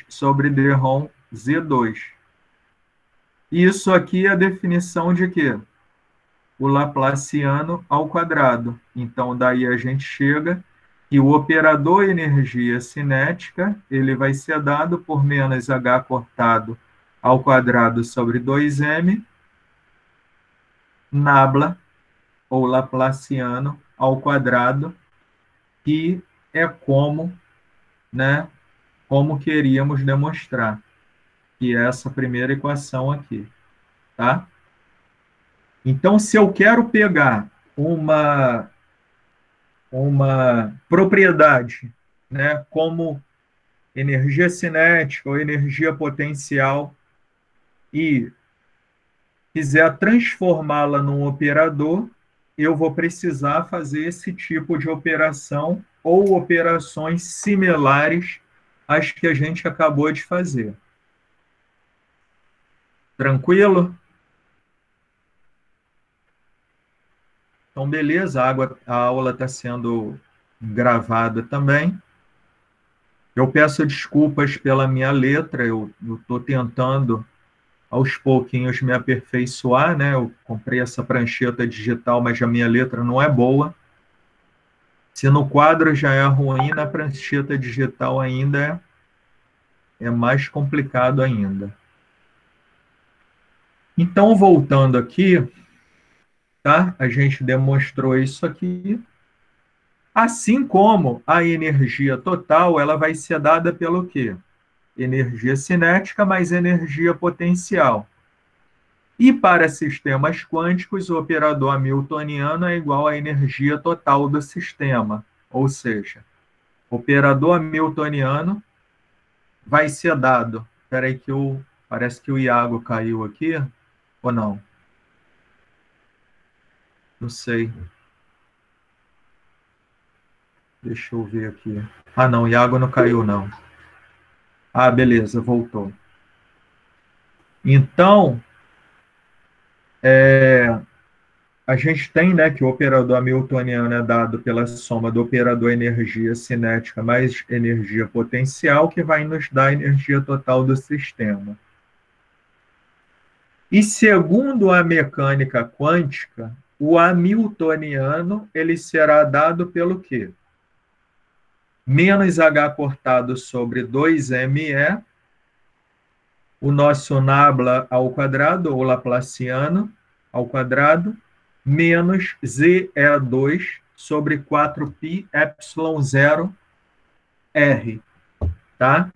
sobre dROM z2. Isso aqui é a definição de quê? O Laplaciano ao quadrado. Então, daí a gente chega que o operador energia cinética ele vai ser dado por menos h cortado ao quadrado sobre 2m, nabla, ou Laplaciano ao quadrado, que é como, né, como queríamos demonstrar, que é essa primeira equação aqui, tá? Então, se eu quero pegar uma propriedade, né, como energia cinética ou energia potencial e quiser transformá-la num operador, eu vou precisar fazer esse tipo de operação ou operações similares às que a gente acabou de fazer. Tranquilo? Então, beleza, a aula está sendo gravada também. Eu peço desculpas pela minha letra, eu estou tentando, aos pouquinhos, me aperfeiçoar, né? Eu comprei essa prancheta digital, mas a minha letra não é boa. Se no quadro já é ruim, na prancheta digital ainda é mais complicado ainda. Então, voltando aqui, tá? A gente demonstrou isso aqui. Assim como a energia total, ela vai ser dada pelo quê? Energia cinética mais energia potencial. E para sistemas quânticos, o operador hamiltoniano é igual à energia total do sistema. Ou seja, o operador hamiltoniano vai ser dado. Espera aí que parece que o Iago caiu aqui, ou não? Não sei. Deixa eu ver aqui. Ah, não, o Iago não caiu, não. Ah, beleza, voltou. Então, a gente tem, né, que o operador hamiltoniano é dado pela soma do operador energia cinética mais energia potencial, que vai nos dar a energia total do sistema. E segundo a mecânica quântica, o hamiltoniano ele será dado pelo quê? Menos h cortado sobre 2me, o nosso nabla ao quadrado, ou Laplaciano ao quadrado, menos ZE2 sobre 4π epsilon 0 R, tá?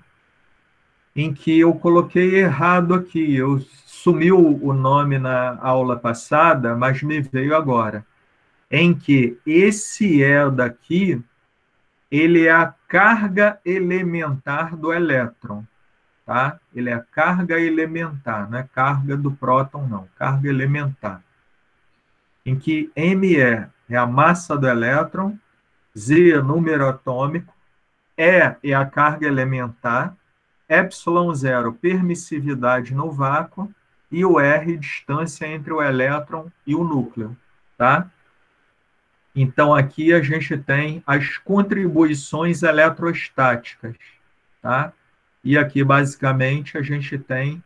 Em que eu coloquei errado aqui, sumiu o nome na aula passada, mas me veio agora, em que esse E daqui, ele é a carga elementar do elétron, tá? Ele é a carga elementar, não é carga do próton, não, carga elementar. Em que me é a massa do elétron, Z é número atômico, E é a carga elementar, epsilon 0, permissividade no vácuo, e o R, distância entre o elétron e o núcleo, tá? Então, aqui a gente tem as contribuições eletrostáticas, tá? E aqui, basicamente, a gente tem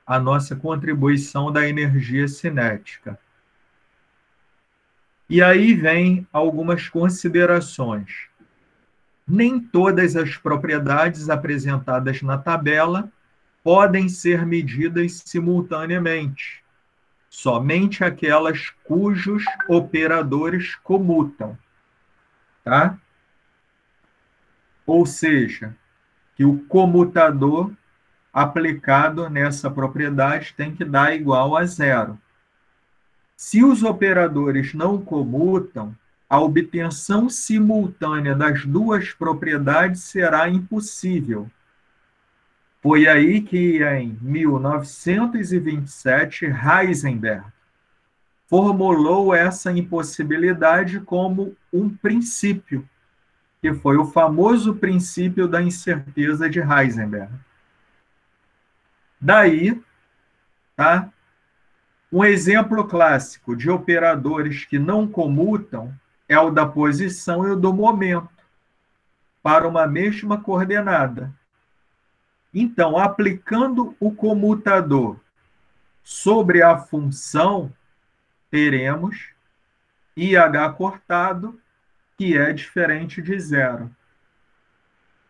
a nossa contribuição da energia cinética. E aí vem algumas considerações. Nem todas as propriedades apresentadas na tabela podem ser medidas simultaneamente, somente aquelas cujos operadores comutam, tá? Ou seja, que o comutador aplicado nessa propriedade tem que dar igual a zero. Se os operadores não comutam, a obtenção simultânea das duas propriedades será impossível. Foi aí que, em 1927, Heisenberg formulou essa impossibilidade como um princípio, que foi o famoso princípio da incerteza de Heisenberg. Daí, tá? Um exemplo clássico de operadores que não comutam é o da posição e o do momento para uma mesma coordenada. Então, aplicando o comutador sobre a função, teremos IH cortado, que é diferente de zero.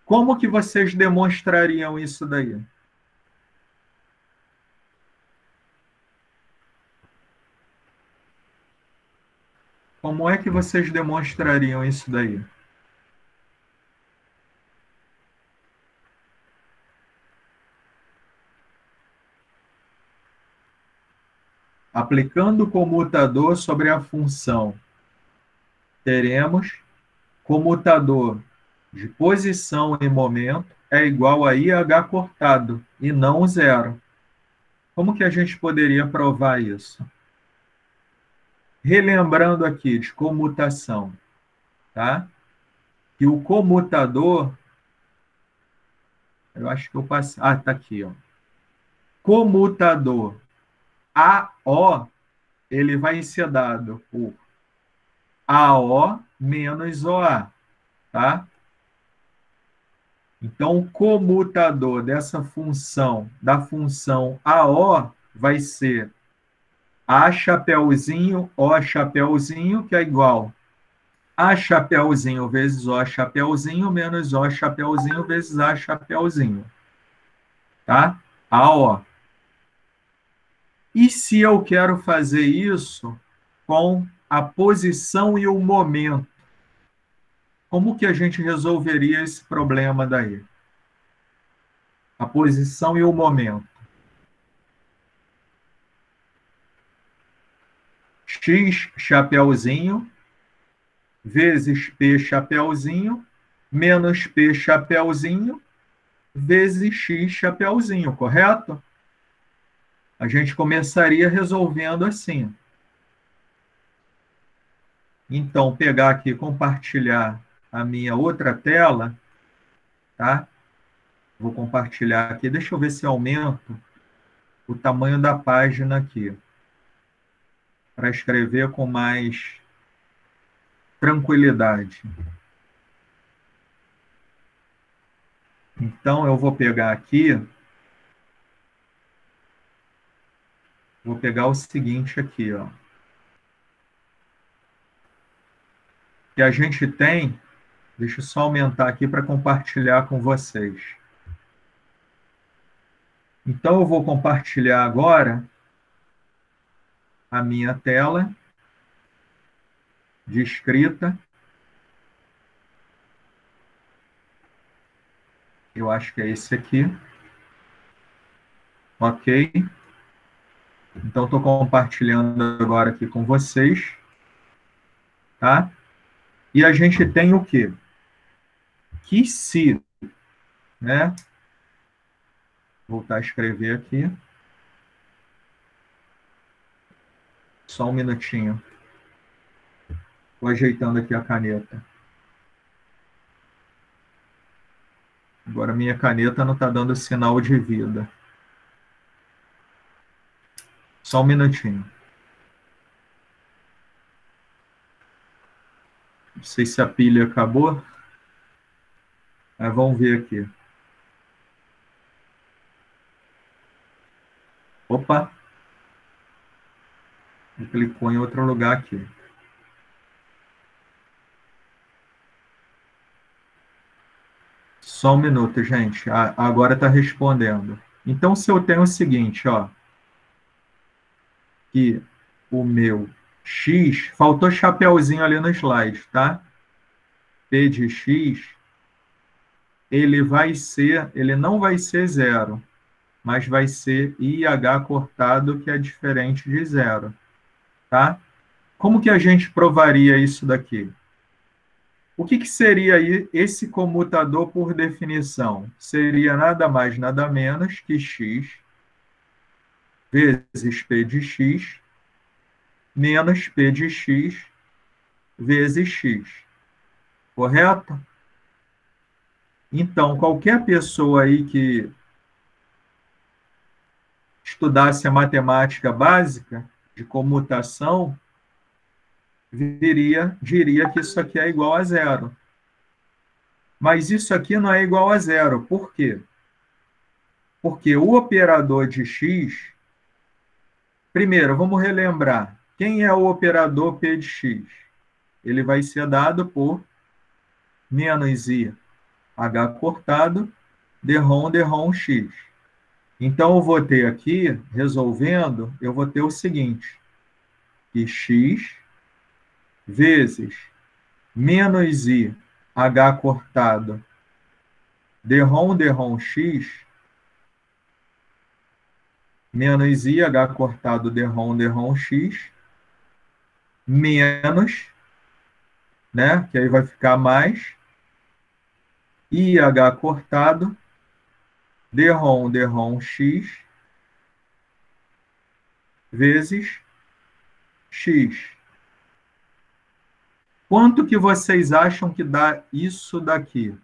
Como que vocês demonstrariam isso daí? Como é que vocês demonstrariam isso daí? Aplicando o comutador sobre a função, teremos comutador de posição e momento é igual a IH cortado e não zero. Como que a gente poderia provar isso? Relembrando aqui de comutação, tá? Que o comutador, eu acho que eu passei, tá aqui, ó. Comutador AO, ele vai ser dado por AO menos OA, tá? Então, o comutador dessa função, da função AO, vai ser A chapeuzinho, O chapeuzinho, que é igual A chapeuzinho vezes O chapeuzinho, menos O chapeuzinho vezes A chapeuzinho. Tá? AO. E se eu quero fazer isso com a posição e o momento? Como que a gente resolveria esse problema daí? A posição e o momento. X chapeuzinho vezes P chapeuzinho menos P chapeuzinho vezes X chapeuzinho, correto? A gente começaria resolvendo assim. Então, pegar aqui, compartilhar a minha outra tela, tá? Vou compartilhar aqui. Deixa eu ver se aumento o tamanho da página aqui, para escrever com mais tranquilidade. Então, eu vou pegar aqui, vou pegar o seguinte aqui, ó. Que a gente tem, deixa eu só aumentar aqui para compartilhar com vocês. Então, eu vou compartilhar agora a minha tela de escrita. Eu acho que é esse aqui. Ok. Então, estou compartilhando agora aqui com vocês. Tá? E a gente tem o quê? Que se, né? Voltar a escrever aqui. Só um minutinho. Estou ajeitando aqui a caneta. Agora minha caneta não está dando sinal de vida. Só um minutinho. Não sei se a pilha acabou. Mas vamos ver aqui. Opa! Ele clicou em outro lugar aqui. Só um minuto, gente. Agora está respondendo. Então, se eu tenho o seguinte, ó, que o meu X, faltou chapeuzinho ali no slide, tá? P de X, ele não vai ser zero, mas vai ser IH cortado, que é diferente de zero, tá? Como que a gente provaria isso daqui? O que seria aí esse comutador por definição? Seria nada mais, nada menos que x vezes p de x menos p de x vezes x. Correto? Então, qualquer pessoa aí que estudasse a matemática básica de comutação, diria que isso aqui é igual a zero. Mas isso aqui não é igual a zero. Por quê? Porque o operador de x, primeiro, vamos relembrar, quem é o operador P de x? Ele vai ser dado por menos i h cortado d-ROM x. Então, eu vou ter aqui, resolvendo, eu vou ter o seguinte, que x vezes menos i h cortado d-ROM x menos i h cortado d-ROM x menos, né, que aí vai ficar mais i h cortado d-ROM x vezes x. Quanto que vocês acham que dá isso daqui?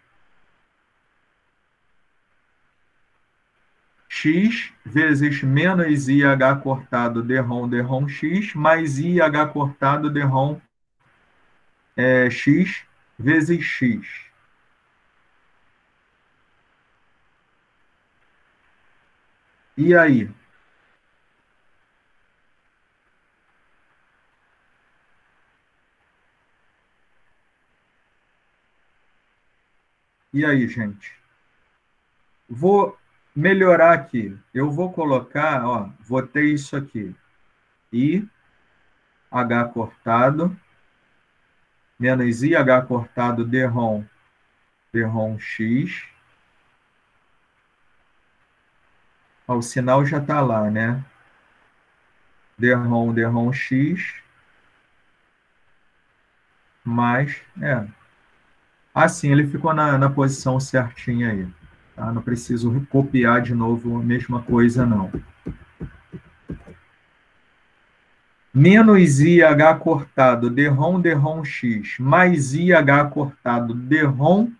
X vezes menos IH cortado d-ROM x mais IH cortado d-ROM x vezes x. E aí? E aí, gente? Vou melhorar aqui. Eu vou colocar, ó, vou ter isso aqui. I, H cortado, menos IH cortado d-ROM x. Ó, o sinal já está lá, né? d-ROM x mais... Assim, ele ficou na posição certinha aí. Tá? Não preciso copiar de novo a mesma coisa, não. Menos IH cortado d-ROM x mais IH cortado d-ROM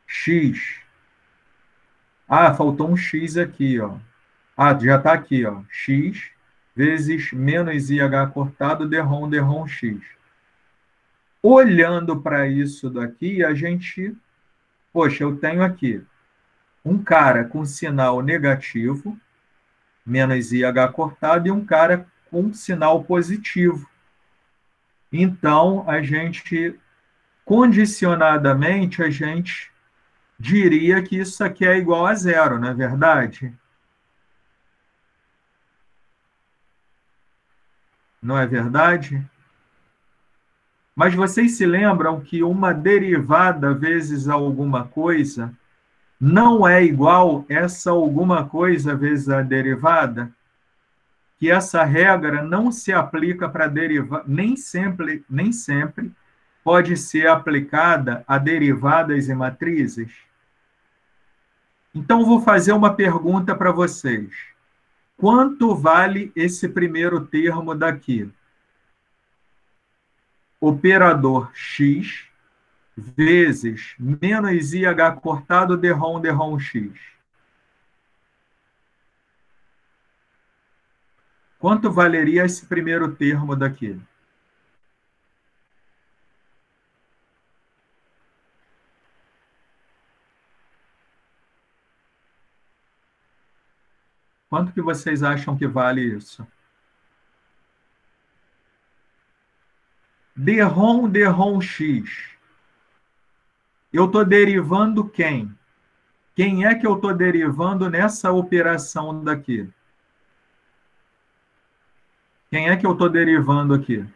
x. Ah, faltou um x aqui, ó. Ah, já está aqui, ó. X vezes menos IH cortado d-ROM x. Olhando para isso daqui, a gente... Poxa, eu tenho aqui um cara com sinal negativo, menos IH cortado, e um cara com sinal positivo. Então, a gente, condicionadamente, a gente diria que isso aqui é igual a zero, não é verdade? Não é verdade? Mas vocês se lembram que uma derivada vezes alguma coisa não é igual essa alguma coisa vezes a derivada? Que essa regra não se aplica para derivada, nem sempre pode ser aplicada a derivadas e matrizes? Então, vou fazer uma pergunta para vocês. Quanto vale esse primeiro termo daqui? Operador x vezes menos IH cortado d-ROM x. Quanto valeria esse primeiro termo daqui? Quanto que vocês acham que vale isso? D-ROM x. Eu estou derivando quem? Quem é que eu estou derivando nessa operação daqui? Quem é que eu estou derivando aqui?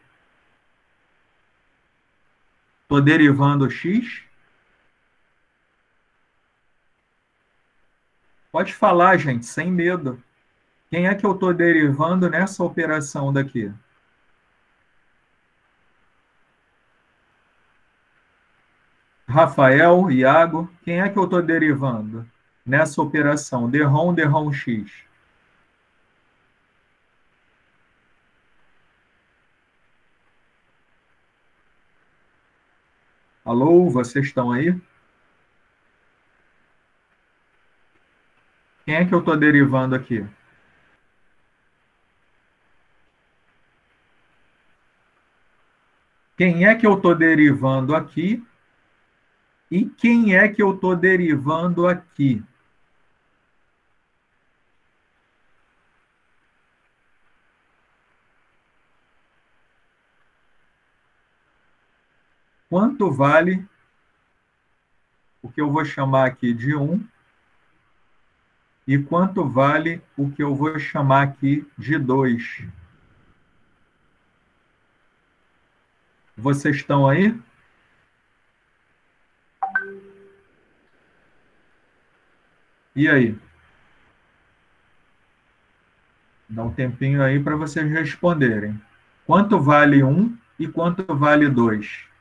Estou derivando x? Pode falar, gente, sem medo. Quem é que eu estou derivando nessa operação daqui? Rafael, Iago, quem é que eu estou derivando nessa operação? D-ROM x. Alô, vocês estão aí? Quem é que eu estou derivando aqui? Quem é que eu estou derivando aqui? E quem é que eu estou derivando aqui? Quanto vale o que eu vou chamar aqui de 1 e quanto vale o que eu vou chamar aqui de 2? Vocês estão aí? E aí? Dá um tempinho aí para vocês responderem. Quanto vale 1 e quanto vale 2?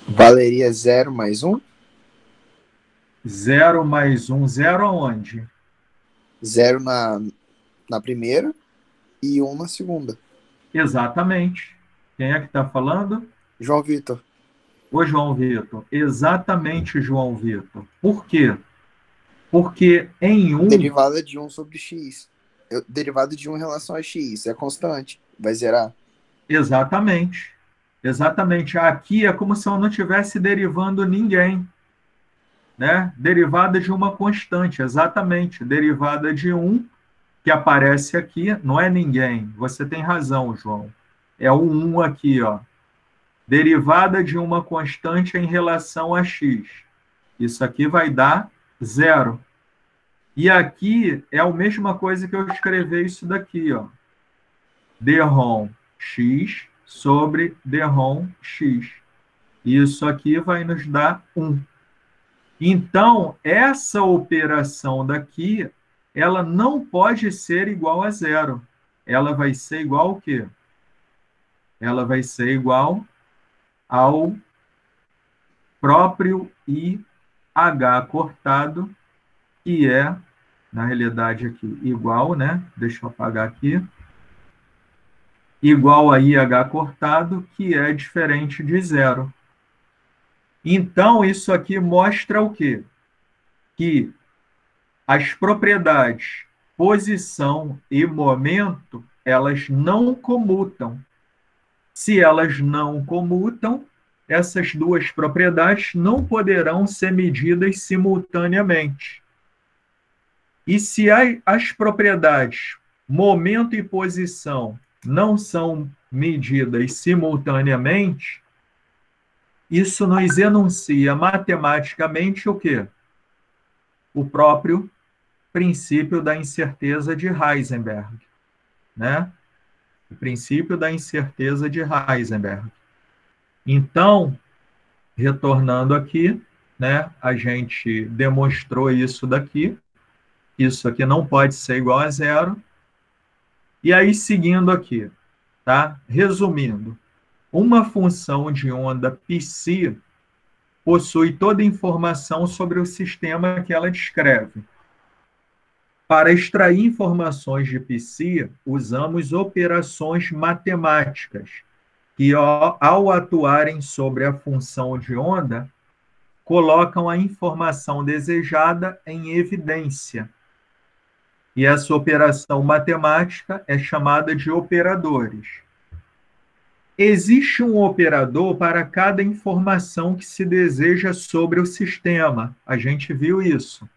Valeria 0 mais 1? 0 mais 1, 0 aonde? 0 na primeira e 1 na segunda. Exatamente. Quem é que está falando? João Vitor. Ô, João Vitor. Exatamente, João Vitor. Por quê? Porque em 1, Derivada de 1 sobre x. Derivada de 1 em relação a x. É constante. Vai zerar. exatamente. Exatamente. Aqui é como se eu não estivesse derivando ninguém, né? Derivada de uma constante, exatamente. Derivada de 1, que aparece aqui, não é ninguém. Você tem razão, João. É o 1 aqui, ó. Derivada de uma constante em relação a x. Isso aqui vai dar 0. E aqui é a mesma coisa que eu escrever isso daqui, ó. Drom x sobre drom x. Isso aqui vai nos dar 1. Então, essa operação daqui, ela não pode ser igual a 0. Ela vai ser igual ao quê? Ela vai ser igual ao próprio IH cortado, que é, na realidade aqui, igual, né? Deixa eu apagar aqui. Igual a IH cortado, que é diferente de 0. Então, isso aqui mostra o quê? Que as propriedades posição e momento, elas não comutam. Se elas não comutam, essas duas propriedades não poderão ser medidas simultaneamente. E se as propriedades momento e posição não são medidas simultaneamente, isso nos enuncia matematicamente o quê? O próprio princípio da incerteza de Heisenberg, né? O princípio da incerteza de Heisenberg. Então, retornando aqui, né, a gente demonstrou isso daqui. Isso aqui não pode ser igual a 0. E aí, seguindo aqui, tá? Resumindo, uma função de onda psi possui toda a informação sobre o sistema que ela descreve. Para extrair informações de psi, usamos operações matemáticas, que, ao atuarem sobre a função de onda, colocam a informação desejada em evidência. E essa operação matemática é chamada de operadores. Existe um operador para cada informação que se deseja sobre o sistema. A gente viu isso.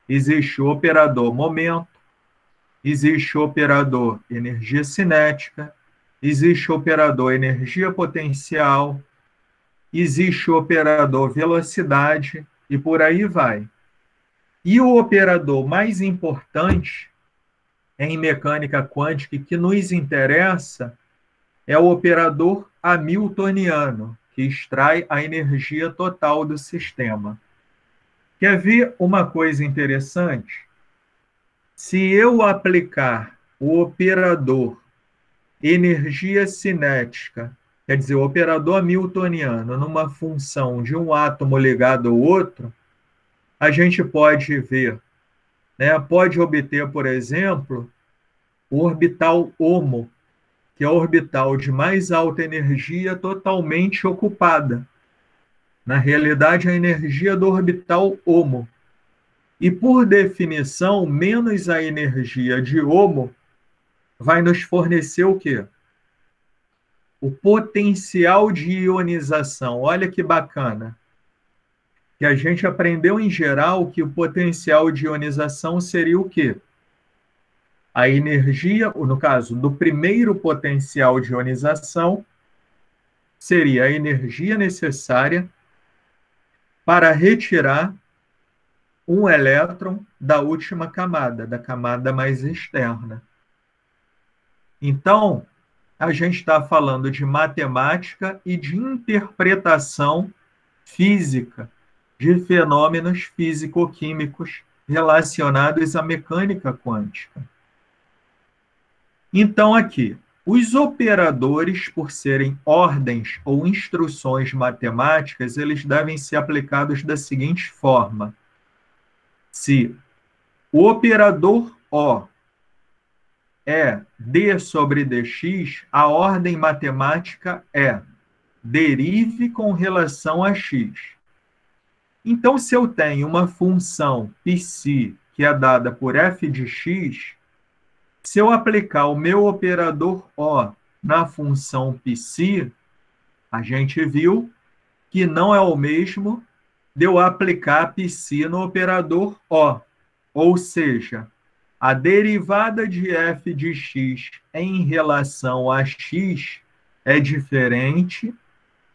Existe o operador momento, existe o operador energia cinética, existe o operador energia potencial, existe o operador velocidade e por aí vai. E o operador mais importante em mecânica quântica que nos interessa é o operador hamiltoniano, que extrai a energia total do sistema. Quer ver uma coisa interessante? Se eu aplicar o operador energia cinética, quer dizer, o operador hamiltoniano, numa função de um átomo ligado ao outro, a gente pode ver, né, pode obter, por exemplo, o orbital HOMO, que é a orbital de mais alta energia totalmente ocupada. Na realidade, a energia do orbital HOMO. E, por definição, menos a energia de HOMO vai nos fornecer o quê? O potencial de ionização. Olha que bacana. Que a gente aprendeu em geral que o potencial de ionização seria o quê? A energia, no caso do primeiro potencial de ionização, seria a energia necessária para retirar um elétron da última camada, da camada mais externa. Então, a gente está falando de matemática e de interpretação física de fenômenos físico-químicos relacionados à mecânica quântica. Então, aqui, os operadores, por serem ordens ou instruções matemáticas, eles devem ser aplicados da seguinte forma: se o operador O é d sobre dx, a ordem matemática é derive com relação a x. Então, se eu tenho uma função psi que é dada por f de x, se eu aplicar o meu operador O na função psi, a gente viu que não é o mesmo de eu aplicar psi no operador O. Ou seja, a derivada de f de x em relação a x é diferente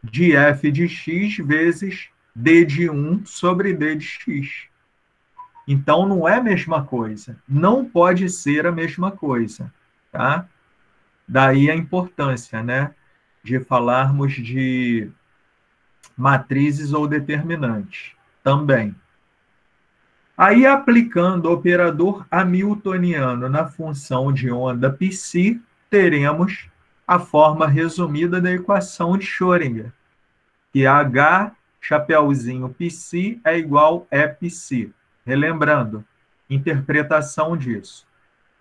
de f de x vezes d de 1 sobre d de x. Então, não é a mesma coisa. Não pode ser a mesma coisa. Tá? Daí a importância, né, de falarmos de matrizes ou determinantes também. Aí, aplicando o operador hamiltoniano na função de onda psi, teremos a forma resumida da equação de Schrödinger, que H, chapeuzinho psi, é igual a psi. Relembrando, interpretação disso.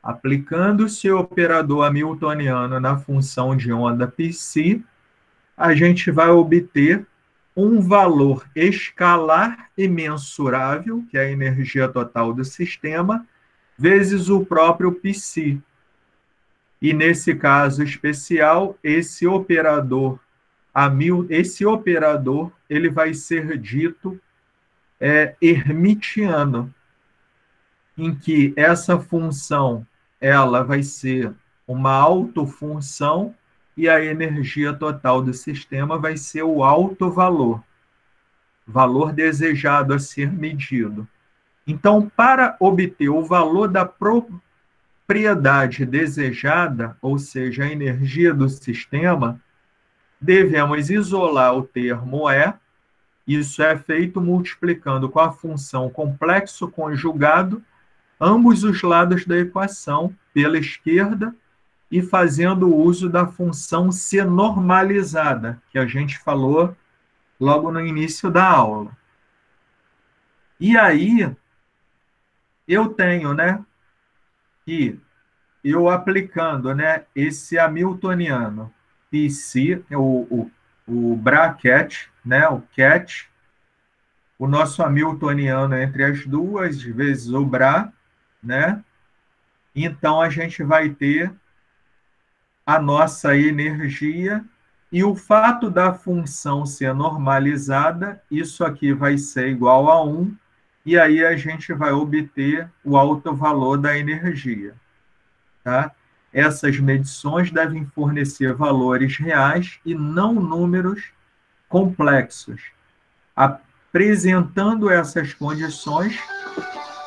Aplicando-se o operador hamiltoniano na função de onda psi, a gente vai obter um valor escalar e mensurável, que é a energia total do sistema, vezes o próprio psi. E nesse caso especial, esse operador ele vai ser dito hermitiano, em que essa função ela vai ser uma autofunção e a energia total do sistema vai ser o alto valor, valor desejado a ser medido. Então, para obter o valor da propriedade desejada, ou seja, a energia do sistema, devemos isolar o termo E. Isso é feito multiplicando com a função complexo conjugado ambos os lados da equação pela esquerda e fazendo uso da função C normalizada, que a gente falou logo no início da aula. E aí, eu tenho, né, que eu aplicando, né, esse hamiltoniano psi, o bracket, né, o cat, o nosso hamiltoniano entre as duas vezes o bra, né? Então a gente vai ter a nossa energia e o fato da função ser normalizada, isso aqui vai ser igual a 1, e aí a gente vai obter o alto valor da energia. Tá? Essas medições devem fornecer valores reais e não números complexos. Apresentando essas condições,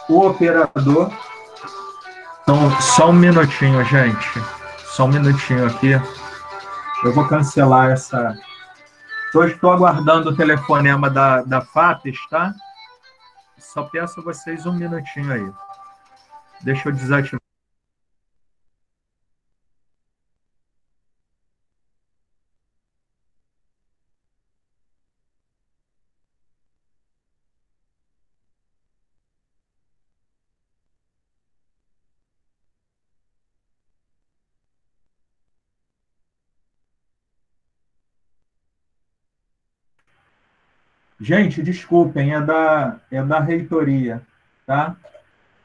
o operador... Então, só um minutinho, gente. Só um minutinho aqui. Eu vou cancelar essa... Eu estou aguardando o telefonema da FAPES, tá? Só peço a vocês um minutinho aí. Deixa eu desativar. Gente, desculpem, é da reitoria, tá?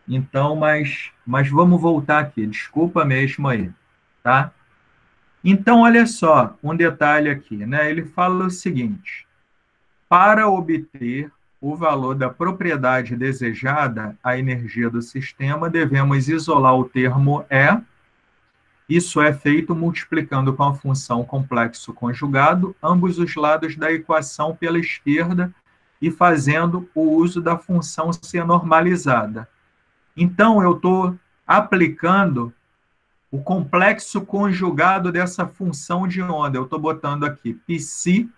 Então, mas vamos voltar aqui. Desculpa mesmo aí, tá? Então, olha só, um detalhe aqui, né? Ele fala o seguinte: para obter o valor da propriedade desejada, a energia do sistema, devemos isolar o termo E. Isso é feito multiplicando com a função complexo conjugado ambos os lados da equação pela esquerda e fazendo o uso da função C normalizada. Então, eu estou aplicando o complexo conjugado dessa função de onda. Eu estou botando aqui psi,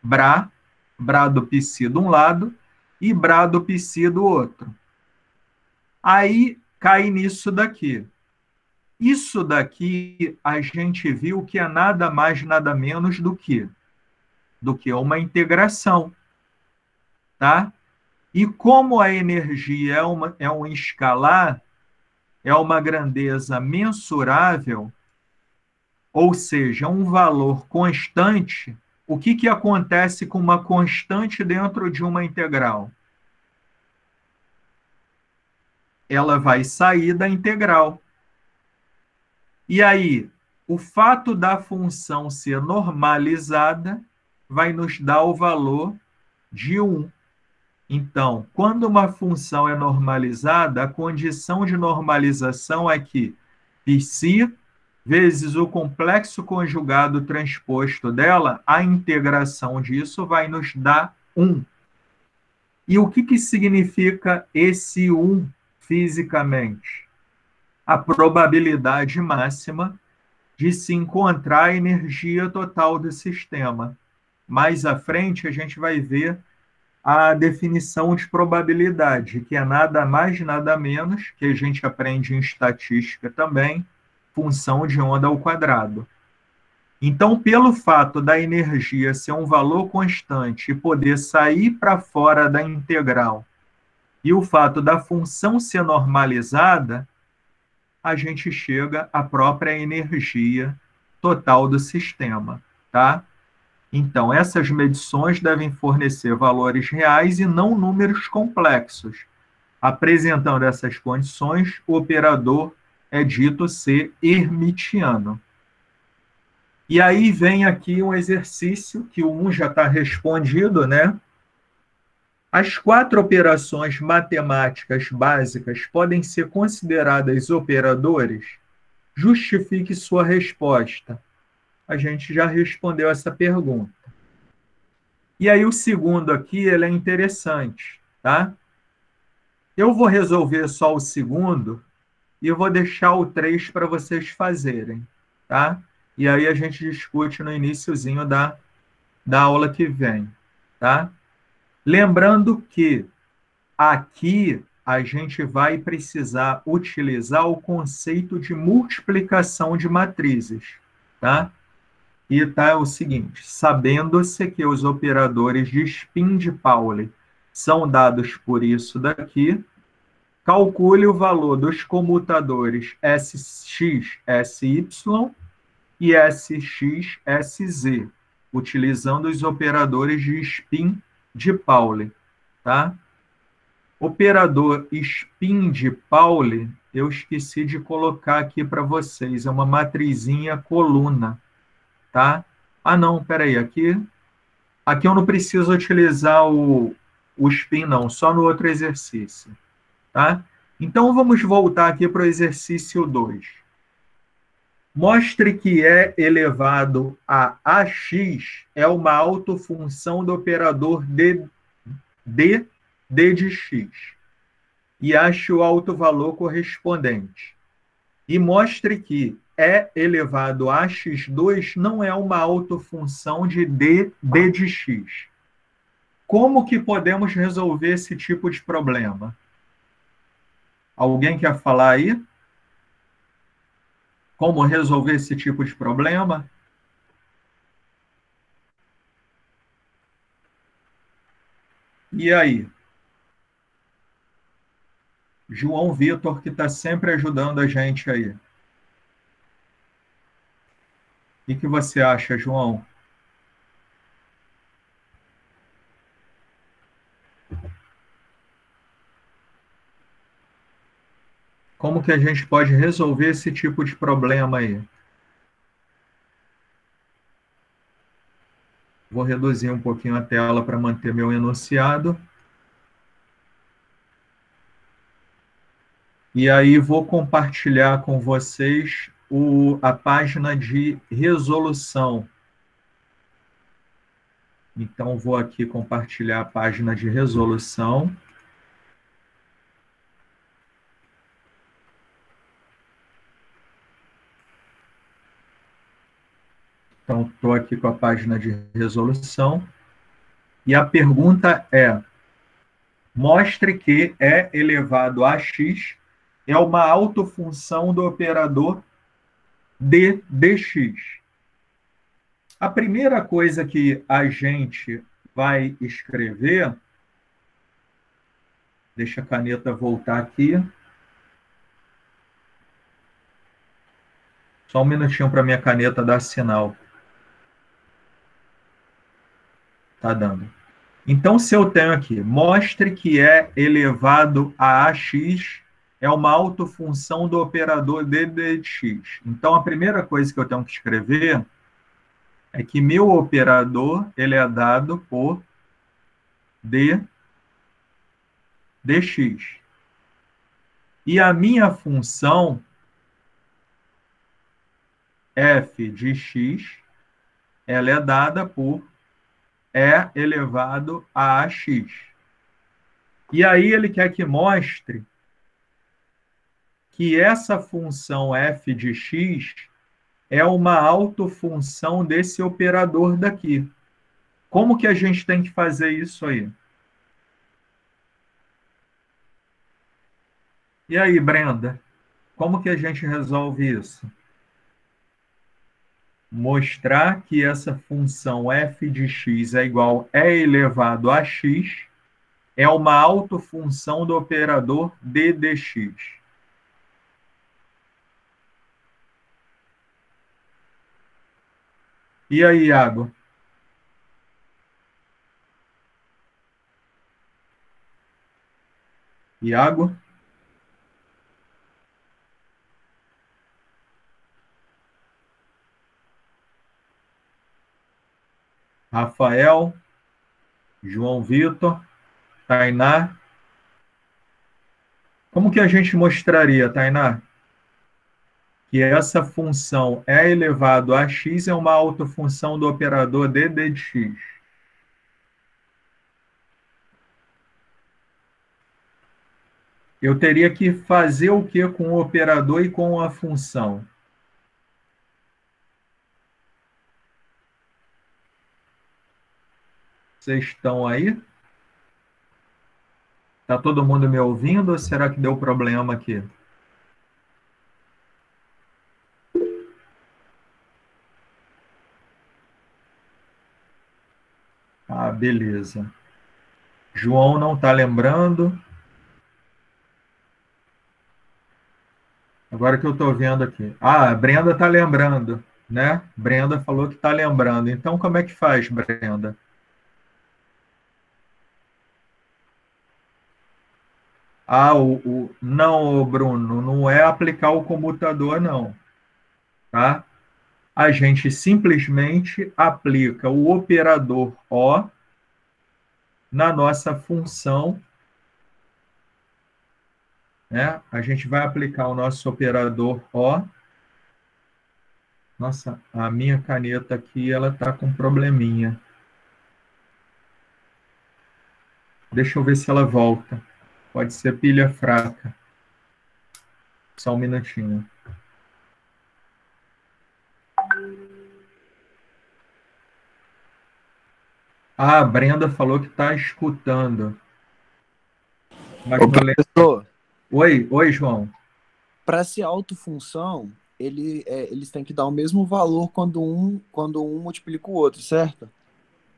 bra, bra do psi de um lado e bra do psi do outro. Aí cai nisso daqui. Isso daqui a gente viu que é nada mais, nada menos do que uma integração, tá? E como a energia é um escalar, é uma grandeza mensurável, ou seja, um valor constante, o que acontece com uma constante dentro de uma integral? Ela vai sair da integral. E aí, o fato da função ser normalizada vai nos dar o valor de 1. Então, quando uma função é normalizada, a condição de normalização é que π vezes o complexo conjugado transposto dela, a integração disso vai nos dar 1. E o que significa esse 1 fisicamente? A probabilidade máxima de se encontrar a energia total do sistema. Mais à frente, a gente vai ver a definição de probabilidade, que é nada mais, nada menos, que a gente aprende em estatística também, função de onda ao quadrado. Então, pelo fato da energia ser um valor constante e poder sair para fora da integral, e o fato da função ser normalizada, a gente chega à própria energia total do sistema, tá? Então, essas medições devem fornecer valores reais e não números complexos. Apresentando essas condições, o operador é dito ser hermitiano. E aí vem aqui um exercício que o 1 já está respondido, né? As 4 operações matemáticas básicas podem ser consideradas operadores? Justifique sua resposta. A gente já respondeu essa pergunta. E aí o segundo aqui, ele é interessante, tá? Eu vou resolver só o segundo e eu vou deixar o 3 para vocês fazerem, tá? E aí a gente discute no iniciozinho da aula que vem, tá? Lembrando que aqui a gente vai precisar utilizar o conceito de multiplicação de matrizes, tá? E tá o seguinte: sabendo-se que os operadores de spin de Pauli são dados por isso daqui, calcule o valor dos comutadores SX, SY e SX, SZ, utilizando os operadores de spin de Pauli, tá? Operador spin de Pauli, eu esqueci de colocar aqui para vocês, é uma matrizinha coluna, tá? Ah, não, peraí, aqui eu não preciso utilizar o spin, não, só no outro exercício, tá? Então, vamos voltar aqui para o exercício 2. Mostre que E elevado a AX é uma autofunção do operador D de X e ache o autovalor correspondente. E mostre que E elevado a x2 não é uma autofunção de D de X. Como que podemos resolver esse tipo de problema? Alguém quer falar aí? Como resolver esse tipo de problema? E aí? João Vitor, que está sempre ajudando a gente aí. O que você acha, João? como que a gente pode resolver esse tipo de problema aí? Vou reduzir um pouquinho a tela para manter meu enunciado. E aí vou compartilhar com vocês a página de resolução. Então, vou aqui compartilhar a página de resolução. Então, estou aqui com a página de resolução. E a pergunta é: mostre que E elevado a x é uma autofunção do operador d dx. A primeira coisa que a gente vai escrever, deixa a caneta voltar aqui. Só um minutinho para minha caneta dar sinal. Tá dando. Então, se eu tenho aqui, mostre que E elevado a ax é uma autofunção do operador d dx. Então, a primeira coisa que eu tenho que escrever é que meu operador ele é dado por d dx. E a minha função f de x, ela é dada por E elevado a ax. E aí ele quer que mostre que essa função f de x é uma autofunção desse operador daqui. Como que a gente tem que fazer isso aí? E aí, Brenda, como que a gente resolve isso? Mostrar que essa função f de x é igual a e elevado a x é uma autofunção do operador d dx. E aí, Iago? Iago? Rafael? João Vitor? Tainá? Como que a gente mostraria, Tainá, que essa função E elevado a x é uma autofunção do operador d dx? Eu teria que fazer o que com o operador e com a função? Vocês estão aí? Está todo mundo me ouvindo ou será que deu problema aqui? Ah, beleza. João não está lembrando. Agora que eu estou vendo aqui. Ah, a Brenda está lembrando, né? Brenda falou que está lembrando. Então, como é que faz, Brenda? Ah, não, Bruno, não é aplicar o comutador, não. Tá? A gente simplesmente aplica o operador O na nossa função, né? A gente vai aplicar o nosso operador O. Nossa, a minha caneta aqui, ela está com probleminha. Deixa eu ver se ela volta. Pode ser pilha fraca. Só um minutinho. Ah, a Brenda falou que está escutando. Mas Ô, não lembro. professor, Oi, João. para ser autofunção, eles têm que dar o mesmo valor quando um multiplica o outro, certo?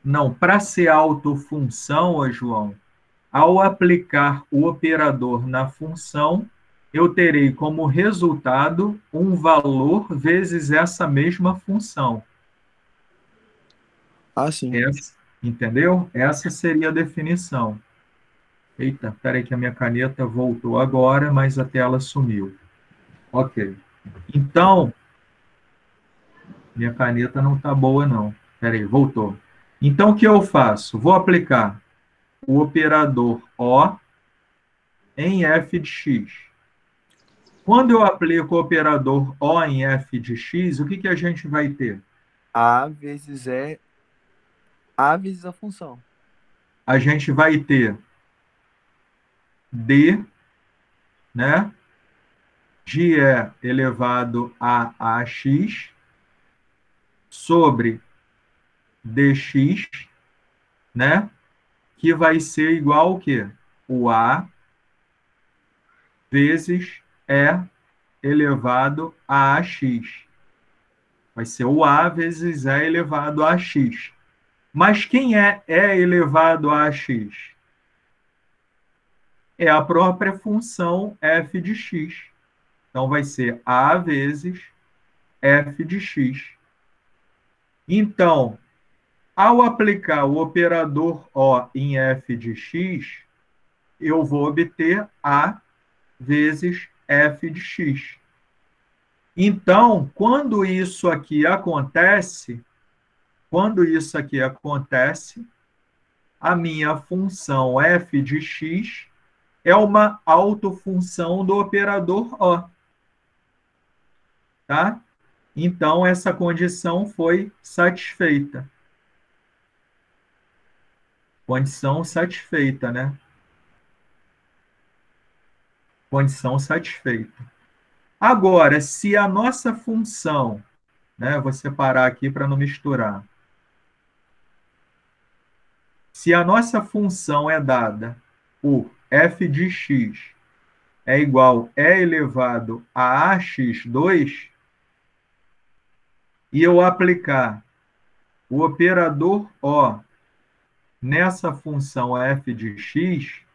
Não, para ser autofunção, ô João, ao aplicar o operador na função, eu terei como resultado um valor vezes essa mesma função. Ah, sim. Entendeu? Essa seria a definição. Eita, peraí que a minha caneta voltou agora, mas a tela sumiu. Ok. Então, minha caneta não está boa, não. Peraí, voltou. Então, o que eu faço? Vou aplicar o operador O em f de x. Quando eu aplico o operador O em f de x, o que, que a gente vai ter? A vezes A vezes a função. A gente vai ter d, né, de E elevado a ax sobre dx, né, que vai ser igual ao quê? O A vezes E elevado a ax. Vai ser o A vezes E elevado a x. Mas quem é E elevado a x? É a própria função f de x. Então, vai ser A vezes f de x. Então, ao aplicar o operador O em f de x, eu vou obter A vezes f de x. Então, quando isso aqui acontece, a minha função f de x é uma autofunção do operador O. Tá? Então, essa condição foi satisfeita. Condição satisfeita, né? Condição satisfeita. Agora, se a nossa função, né, vou separar aqui para não misturar. Se a nossa função é dada por f de x é igual a e elevado a ax2, e eu aplicar o operador O nessa função f de x,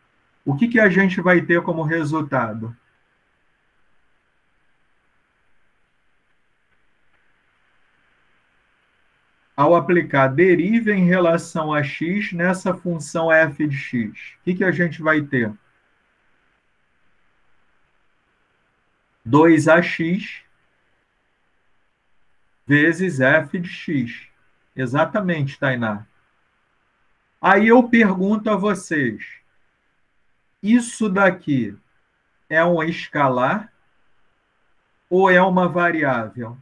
o que, que a gente vai ter como resultado? Ao aplicar deriva em relação a x nessa função f de x, o que, que a gente vai ter? 2ax vezes f de x. Exatamente, Tainá. Aí eu pergunto a vocês, isso daqui é um escalar ou é uma variável?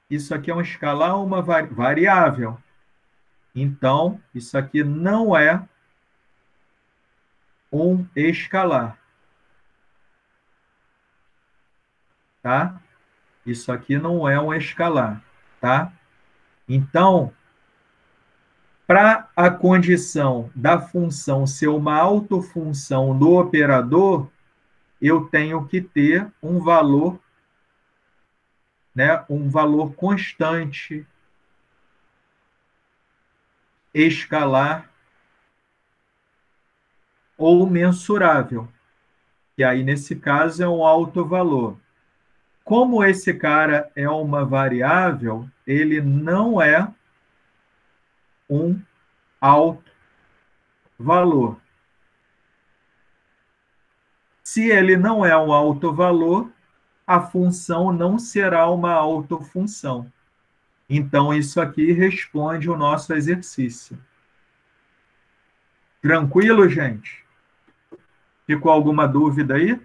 Isso aqui é um escalar ou uma variável? Então, isso aqui não é um escalar. Tá? Isso aqui não é um escalar. Tá? Então, para a condição da função ser uma autofunção do operador, eu tenho que ter um valor, né, um valor constante, escalar ou mensurável, que aí nesse caso é um alto valor. Como esse cara é uma variável, ele não é um alto valor. Se ele não é um alto valor, a função não será uma autofunção. Então, isso aqui responde o nosso exercício. Tranquilo, gente? Ficou alguma dúvida aí?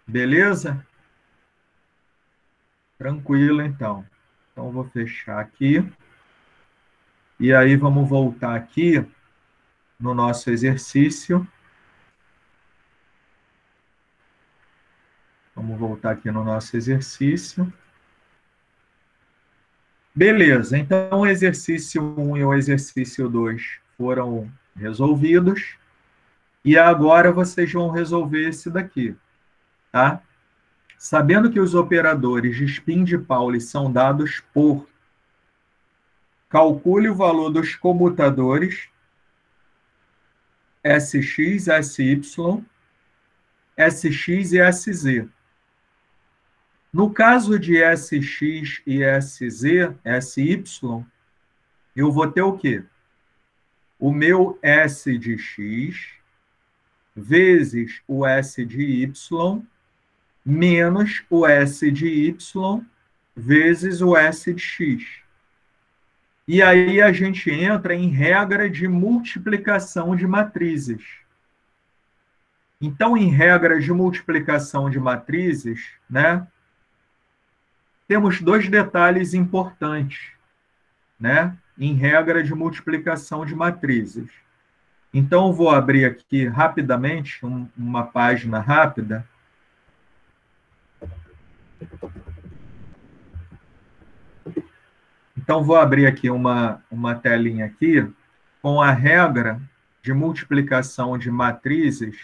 Beleza? Tranquilo, então. Então, vou fechar aqui. E aí, vamos voltar aqui no nosso exercício. Vamos voltar aqui no nosso exercício. Beleza, então o exercício 1 e o exercício 2 foram resolvidos. E agora vocês vão resolver esse daqui, tá? Sabendo que os operadores de spin de Pauli são dados por, calcule o valor dos comutadores Sx, Sy, Sx e Sz. No caso de SX e SZ, SY, eu vou ter o quê? O meu S de X vezes o S de Y menos o S de Y vezes o S de X. E aí a gente entra em regra de multiplicação de matrizes. Então, em regra de multiplicação de matrizes, né, temos dois detalhes importantes, né, em regra de multiplicação de matrizes. Então, eu vou abrir aqui rapidamente uma página rápida. Então, vou abrir aqui uma telinha aqui com a regra de multiplicação de matrizes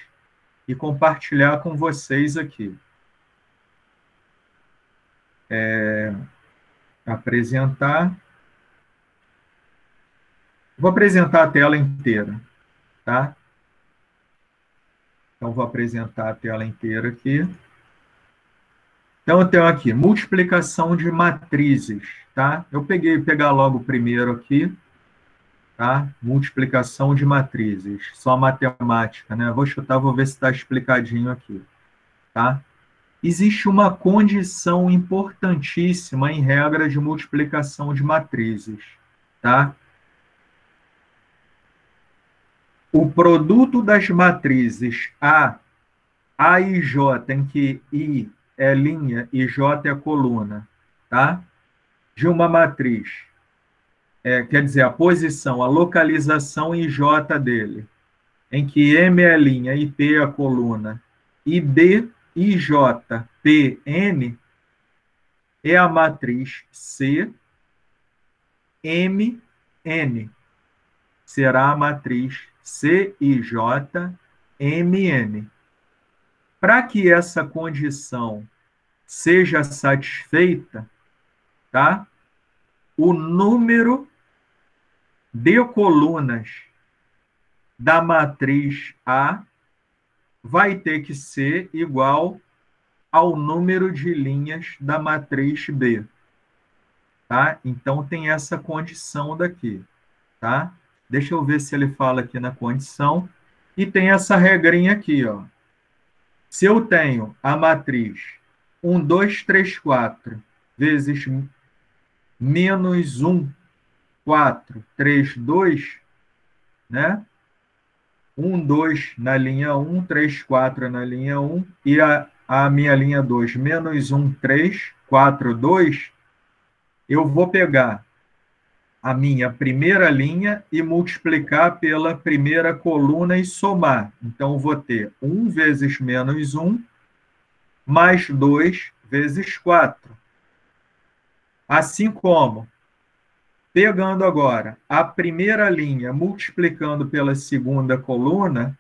e compartilhar com vocês aqui. Apresentar. Vou apresentar a tela inteira, tá? Então, vou apresentar a tela inteira aqui. Então, eu tenho aqui, multiplicação de matrizes, tá? Eu pegar logo o primeiro aqui, tá? Multiplicação de matrizes, só matemática, né? Vou chutar, vou ver se está explicadinho aqui, tá? Existe uma condição importantíssima em regra de multiplicação de matrizes, tá? O produto das matrizes A e J, em que I é linha e J é coluna, tá? De uma matriz, quer dizer, a posição, a localização em J dele, em que M é linha e P é coluna, e B, IJ, P, N, é a matriz C, M, N. Será a matriz C, IJ, M, N. Para que essa condição seja satisfeita, tá? O número de colunas da matriz A vai ter que ser igual ao número de linhas da matriz B, tá? Então, tem essa condição daqui, tá? Deixa eu ver se ele fala aqui na condição. E tem essa regrinha aqui, ó. Se eu tenho a matriz 1, 2, 3, 4 vezes menos 1, 4, 3, 2, né? 1, 2 na linha 1, 3, 4 na linha 1, e a minha linha 2, menos 1, 3, 4, 2, eu vou pegar a minha primeira linha e multiplicar pela primeira coluna e somar. Então, eu vou ter 1 vezes menos 1, mais 2 vezes 4. Assim como, pegando agora a primeira linha, multiplicando pela segunda coluna,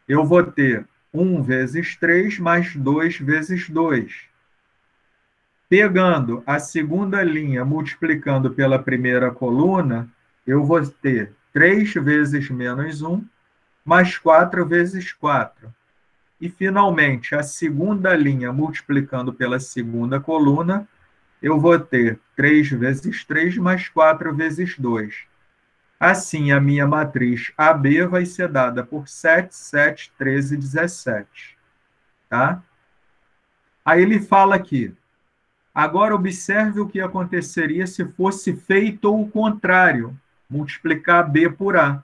eu vou ter 1 vezes 3 mais 2 vezes 2. Pegando a segunda linha, multiplicando pela primeira coluna, eu vou ter 3 vezes menos 1, mais 4 vezes 4. E, finalmente, a segunda linha, multiplicando pela segunda coluna, eu vou ter 3 vezes 3 mais 4 vezes 2. Assim, a minha matriz AB vai ser dada por 7, 7, 13, 17. Tá? Aí ele fala aqui, agora observe o que aconteceria se fosse feito o contrário, multiplicar B por A.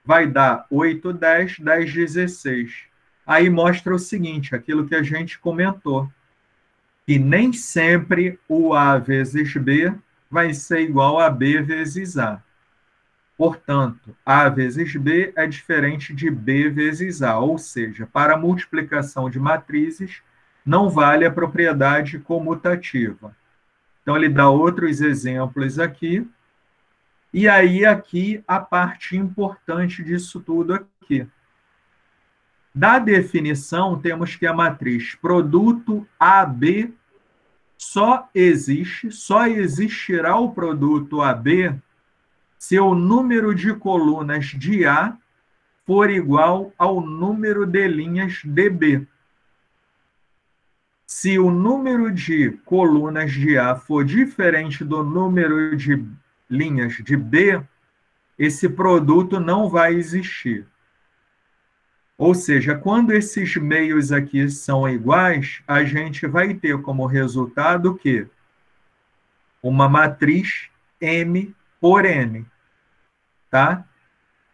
Vai dar 8, 10, 10, 16. Aí mostra o seguinte, aquilo que a gente comentou, que nem sempre o A vezes B vai ser igual a B vezes A. Portanto, A vezes B é diferente de B vezes A, ou seja, para a multiplicação de matrizes, não vale a propriedade comutativa. Então, ele dá outros exemplos aqui, e aí aqui a parte importante disso tudo aqui. Da definição, temos que a matriz produto AB só existirá o produto AB se o número de colunas de A for igual ao número de linhas de B. Se o número de colunas de A for diferente do número de linhas de B, esse produto não vai existir. Ou seja, quando esses meios aqui são iguais, a gente vai ter como resultado o quê? Uma matriz M por N, tá?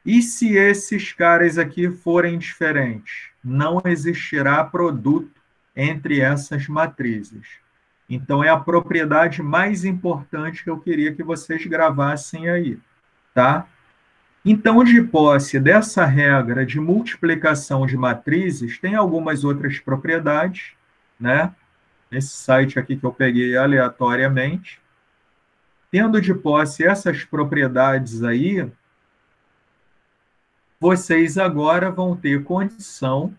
E se esses caras aqui forem diferentes? Não existirá produto entre essas matrizes. Então, é a propriedade mais importante que eu queria que vocês gravassem aí, tá? Então, de posse dessa regra de multiplicação de matrizes, tem algumas outras propriedades, né? Nesse site aqui que eu peguei aleatoriamente. Tendo de posse essas propriedades aí, vocês agora vão ter condição,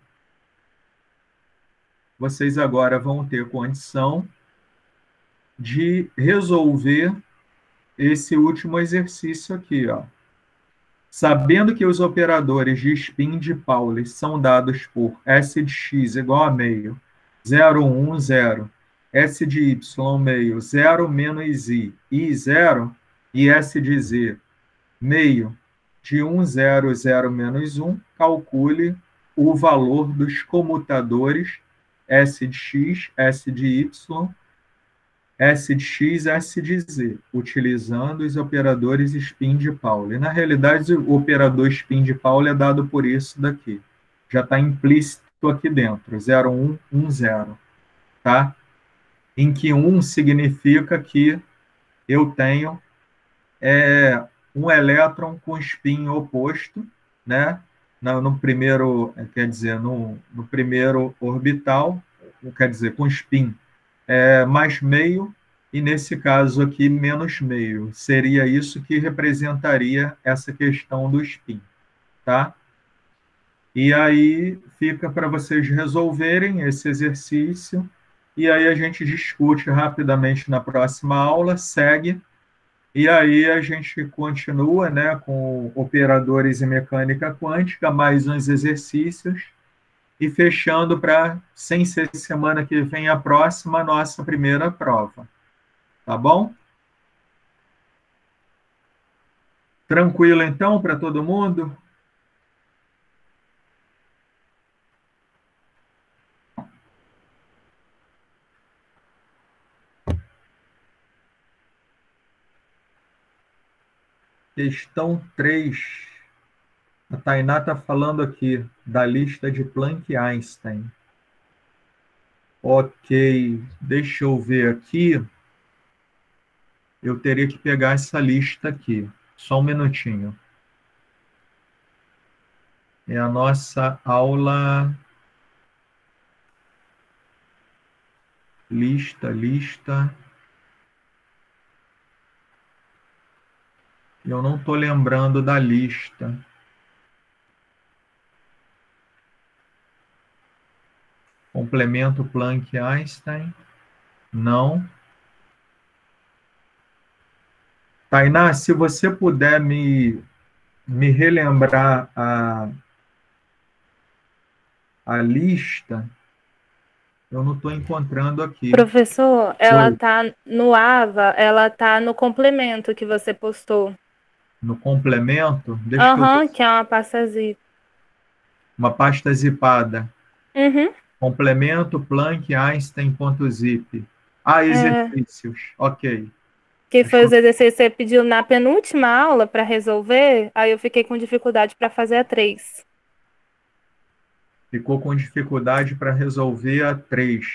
de resolver esse último exercício aqui, ó. Sabendo que os operadores de spin de Pauli são dados por S de x igual a meio, 0, 1, 0, S de y meio, 0 menos i 0, e S de z meio de 1, 0, 0 menos 1, calcule o valor dos comutadores S de x, S de y, S de x, S de z, utilizando os operadores spin de Pauli. Na realidade, o operador spin de Pauli é dado por isso daqui. Já está implícito aqui dentro, 0, 1, 1, 0. Tá? Em que 1 significa que eu tenho um elétron com spin oposto, né? No primeiro, quer dizer, no primeiro orbital, quer dizer, com spin mais meio, e nesse caso aqui, menos meio. Seria isso que representaria essa questão do spin, tá? E aí fica para vocês resolverem esse exercício, e aí a gente discute rapidamente na próxima aula, segue, e aí a gente continua, né, com operadores e mecânica quântica, mais uns exercícios, e fechando para, sem ser semana que vem, a próxima, nossa primeira prova. Tá bom? Tranquilo, então, para todo mundo? Questão 3. A Tainá está falando aqui da lista de Planck e Einstein. Ok, deixa eu ver aqui. Eu teria que pegar essa lista aqui. Só um minutinho. É a nossa aula... Lista... Eu não estou lembrando da lista. Complemento Planck-Einstein. Não. Tainá, se você puder me relembrar a lista, eu não estou encontrando aqui. Professor, ela está no AVA, ela está no complemento que você postou. No complemento? Deixa eu ver. Que é uma pasta zip. Uma pasta zipada. Uhum. Complemento Planck Einstein.zip. Exercícios. Ok. Que foi os exercícios que você pediu na penúltima aula para resolver, aí eu fiquei com dificuldade para fazer a 3. Ficou com dificuldade para resolver a 3.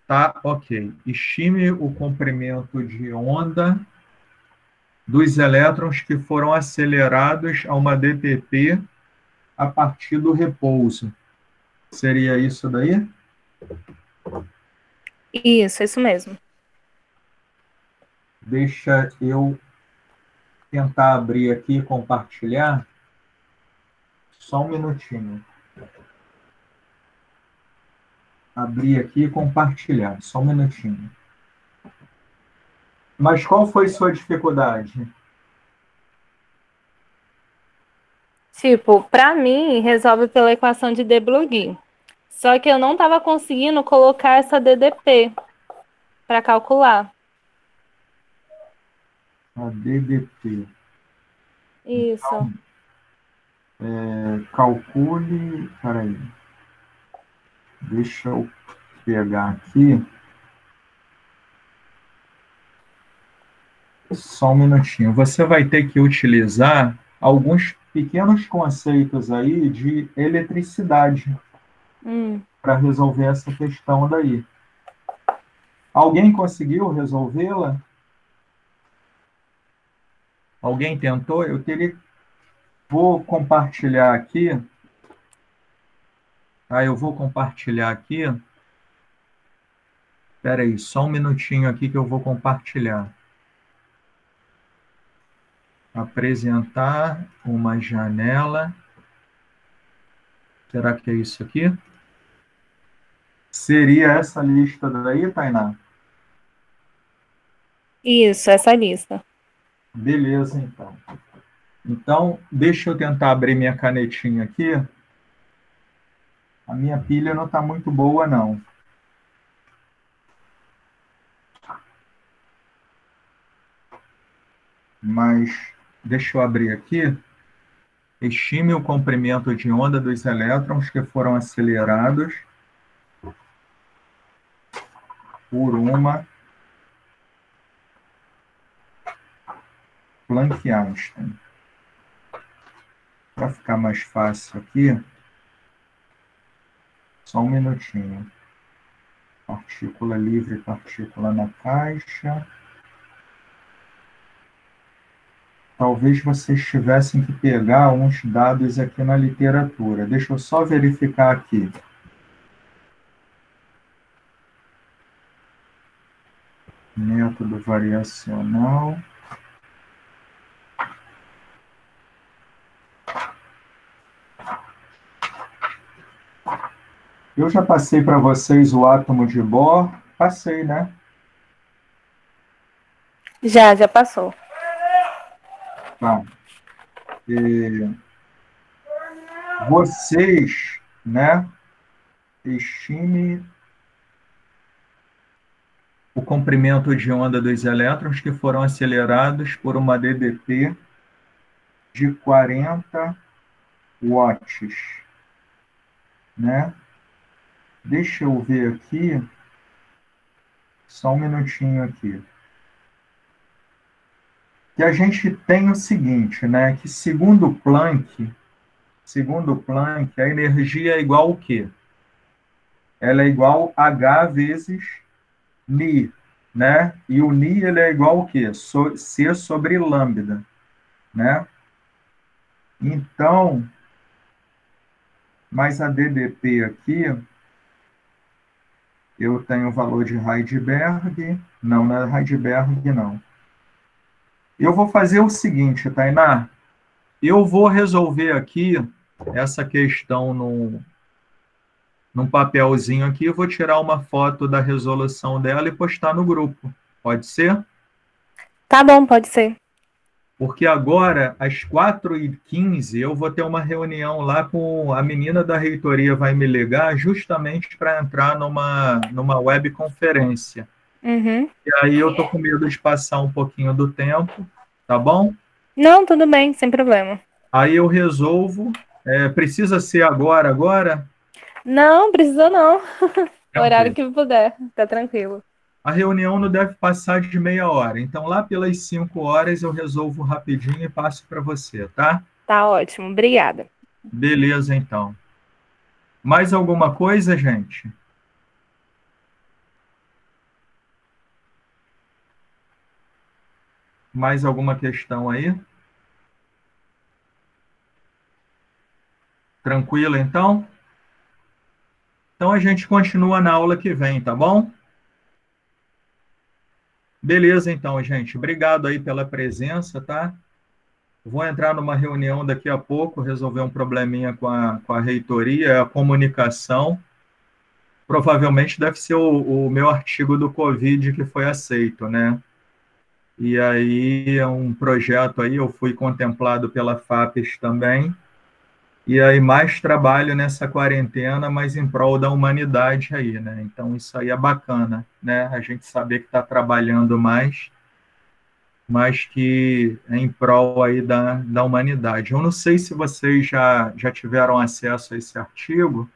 Tá, ok. Estime o comprimento de onda dos elétrons que foram acelerados a uma dpp a partir do repouso. Seria isso daí? Isso mesmo. Deixa eu tentar abrir aqui e compartilhar. Só um minutinho. Abrir aqui e compartilhar. Só um minutinho. Mas qual foi sua dificuldade? Tipo, para mim, resolve pela equação de de Broglie. Só que eu não estava conseguindo colocar essa DDP para calcular. A DDP. Isso. Calcule. Peraí. Deixa eu pegar aqui. Só um minutinho. Você vai ter que utilizar alguns pequenos conceitos aí de eletricidade para resolver essa questão daí. Alguém conseguiu resolvê-la? Alguém tentou? Vou compartilhar aqui. Eu vou compartilhar aqui. Espera aí, só um minutinho aqui que eu vou compartilhar. Apresentar uma janela. Será que é isso aqui? Seria essa lista daí, Tainá? Isso, essa lista. Beleza, então. Então, deixa eu tentar abrir minha canetinha aqui. A minha pilha não está muito boa, não. Mas, deixa eu abrir aqui. Estime o comprimento de onda dos elétrons que foram acelerados por uma Planck-Einstein. Para ficar mais fácil aqui, só um minutinho. Partícula livre, partícula na caixa. Talvez vocês tivessem que pegar uns dados aqui na literatura. Deixa eu só verificar aqui. Método variacional. Eu já passei para vocês o átomo de Bohr. Passei, né? Já passou. Tá. Vocês, né? Estime o comprimento de onda dos elétrons que foram acelerados por uma DDP de 40 watts, né? Deixa eu ver aqui, só um minutinho aqui. Que a gente tem o seguinte, né? Que segundo Planck, a energia é igual ao quê? Ela é igual a H vezes Ni, né? E o Ni ele é igual ao quê? C sobre lambda, né? Então, mais a DDP aqui, eu tenho o valor de Heisenberg. Não é Heisenberg, não. Eu vou fazer o seguinte, Tainá. Eu vou resolver aqui essa questão num papelzinho aqui. Eu vou tirar uma foto da resolução dela e postar no grupo. Pode ser? Tá bom, pode ser. Porque agora, às 4h15, eu vou ter uma reunião lá com a menina da reitoria, vai me ligar justamente para entrar numa webconferência. Uhum. E aí eu tô com medo de passar um pouquinho do tempo, tá bom? Não, tudo bem, sem problema. Aí eu resolvo. Precisa ser agora? Não, precisa não. Tranquilo. Horário que puder, tá tranquilo. A reunião não deve passar de meia hora. Então, lá pelas 5 horas, eu resolvo rapidinho e passo para você, tá? Tá ótimo, obrigada. Beleza, então. Mais alguma coisa, gente? Mais alguma questão aí? Tranquilo, então? Então, a gente continua na aula que vem, tá bom? Beleza, então, gente. Obrigado aí pela presença, tá? Vou entrar numa reunião daqui a pouco, resolver um probleminha com a reitoria, a comunicação. Provavelmente deve ser o meu artigo do Covid que foi aceito, né? E aí é um projeto aí, eu fui contemplado pela FAPES também, E aí mais trabalho nessa quarentena, mas em prol da humanidade aí, né? Então isso aí é bacana, né? A gente saber que está trabalhando mais, mas que é em prol aí da humanidade. Eu não sei se vocês já tiveram acesso a esse artigo,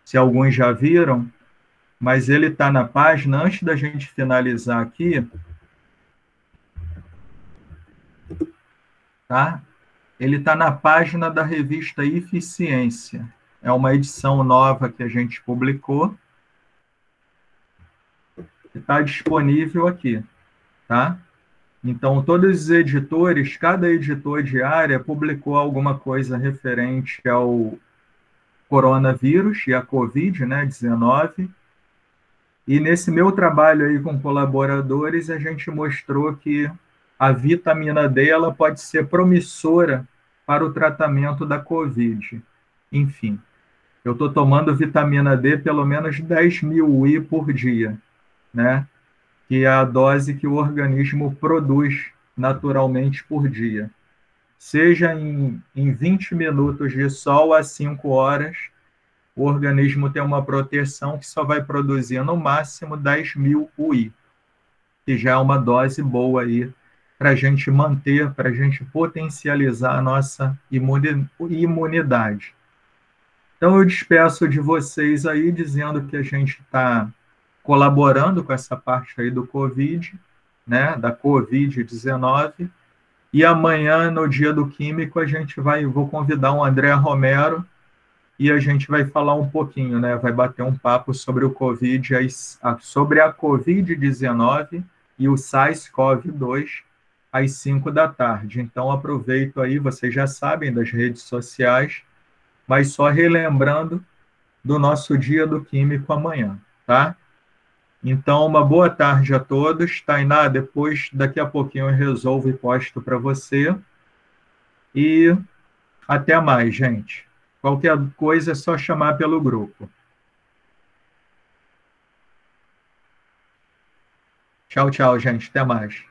se alguns já viram, mas ele está na página, antes da gente finalizar aqui, tá? Ele está na página da revista Eficiência. É uma edição nova que a gente publicou, que está disponível aqui, tá? Então, todos os editores, cada editor de área publicou alguma coisa referente ao coronavírus e a Covid, né, 19. E nesse meu trabalho aí com colaboradores, a gente mostrou que a vitamina D ela pode ser promissora para o tratamento da Covid. Enfim, eu estou tomando vitamina D pelo menos 10.000 UI por dia, né? Que é a dose que o organismo produz naturalmente por dia. Seja em 20 minutos de sol a 5 horas, o organismo tem uma proteção que só vai produzir no máximo 10.000 UI, que já é uma dose boa aí para a gente manter, para a gente potencializar a nossa imunidade. Então, eu despeço de vocês aí, dizendo que a gente está colaborando com essa parte aí do Covid, né, da Covid-19, e amanhã, no Dia do Químico, vou convidar o André Romero e a gente vai falar um pouquinho, né, vai bater um papo sobre o Covid, sobre a Covid-19 e o SARS-CoV-2 às 5 da tarde. Então, aproveito aí, vocês já sabem das redes sociais, mas só relembrando do nosso Dia do Químico amanhã, tá? Então, uma boa tarde a todos. Tainá, daqui a pouquinho eu resolvo e posto para você. E até mais, gente. Qualquer coisa é só chamar pelo grupo. Tchau, tchau, gente. Até mais.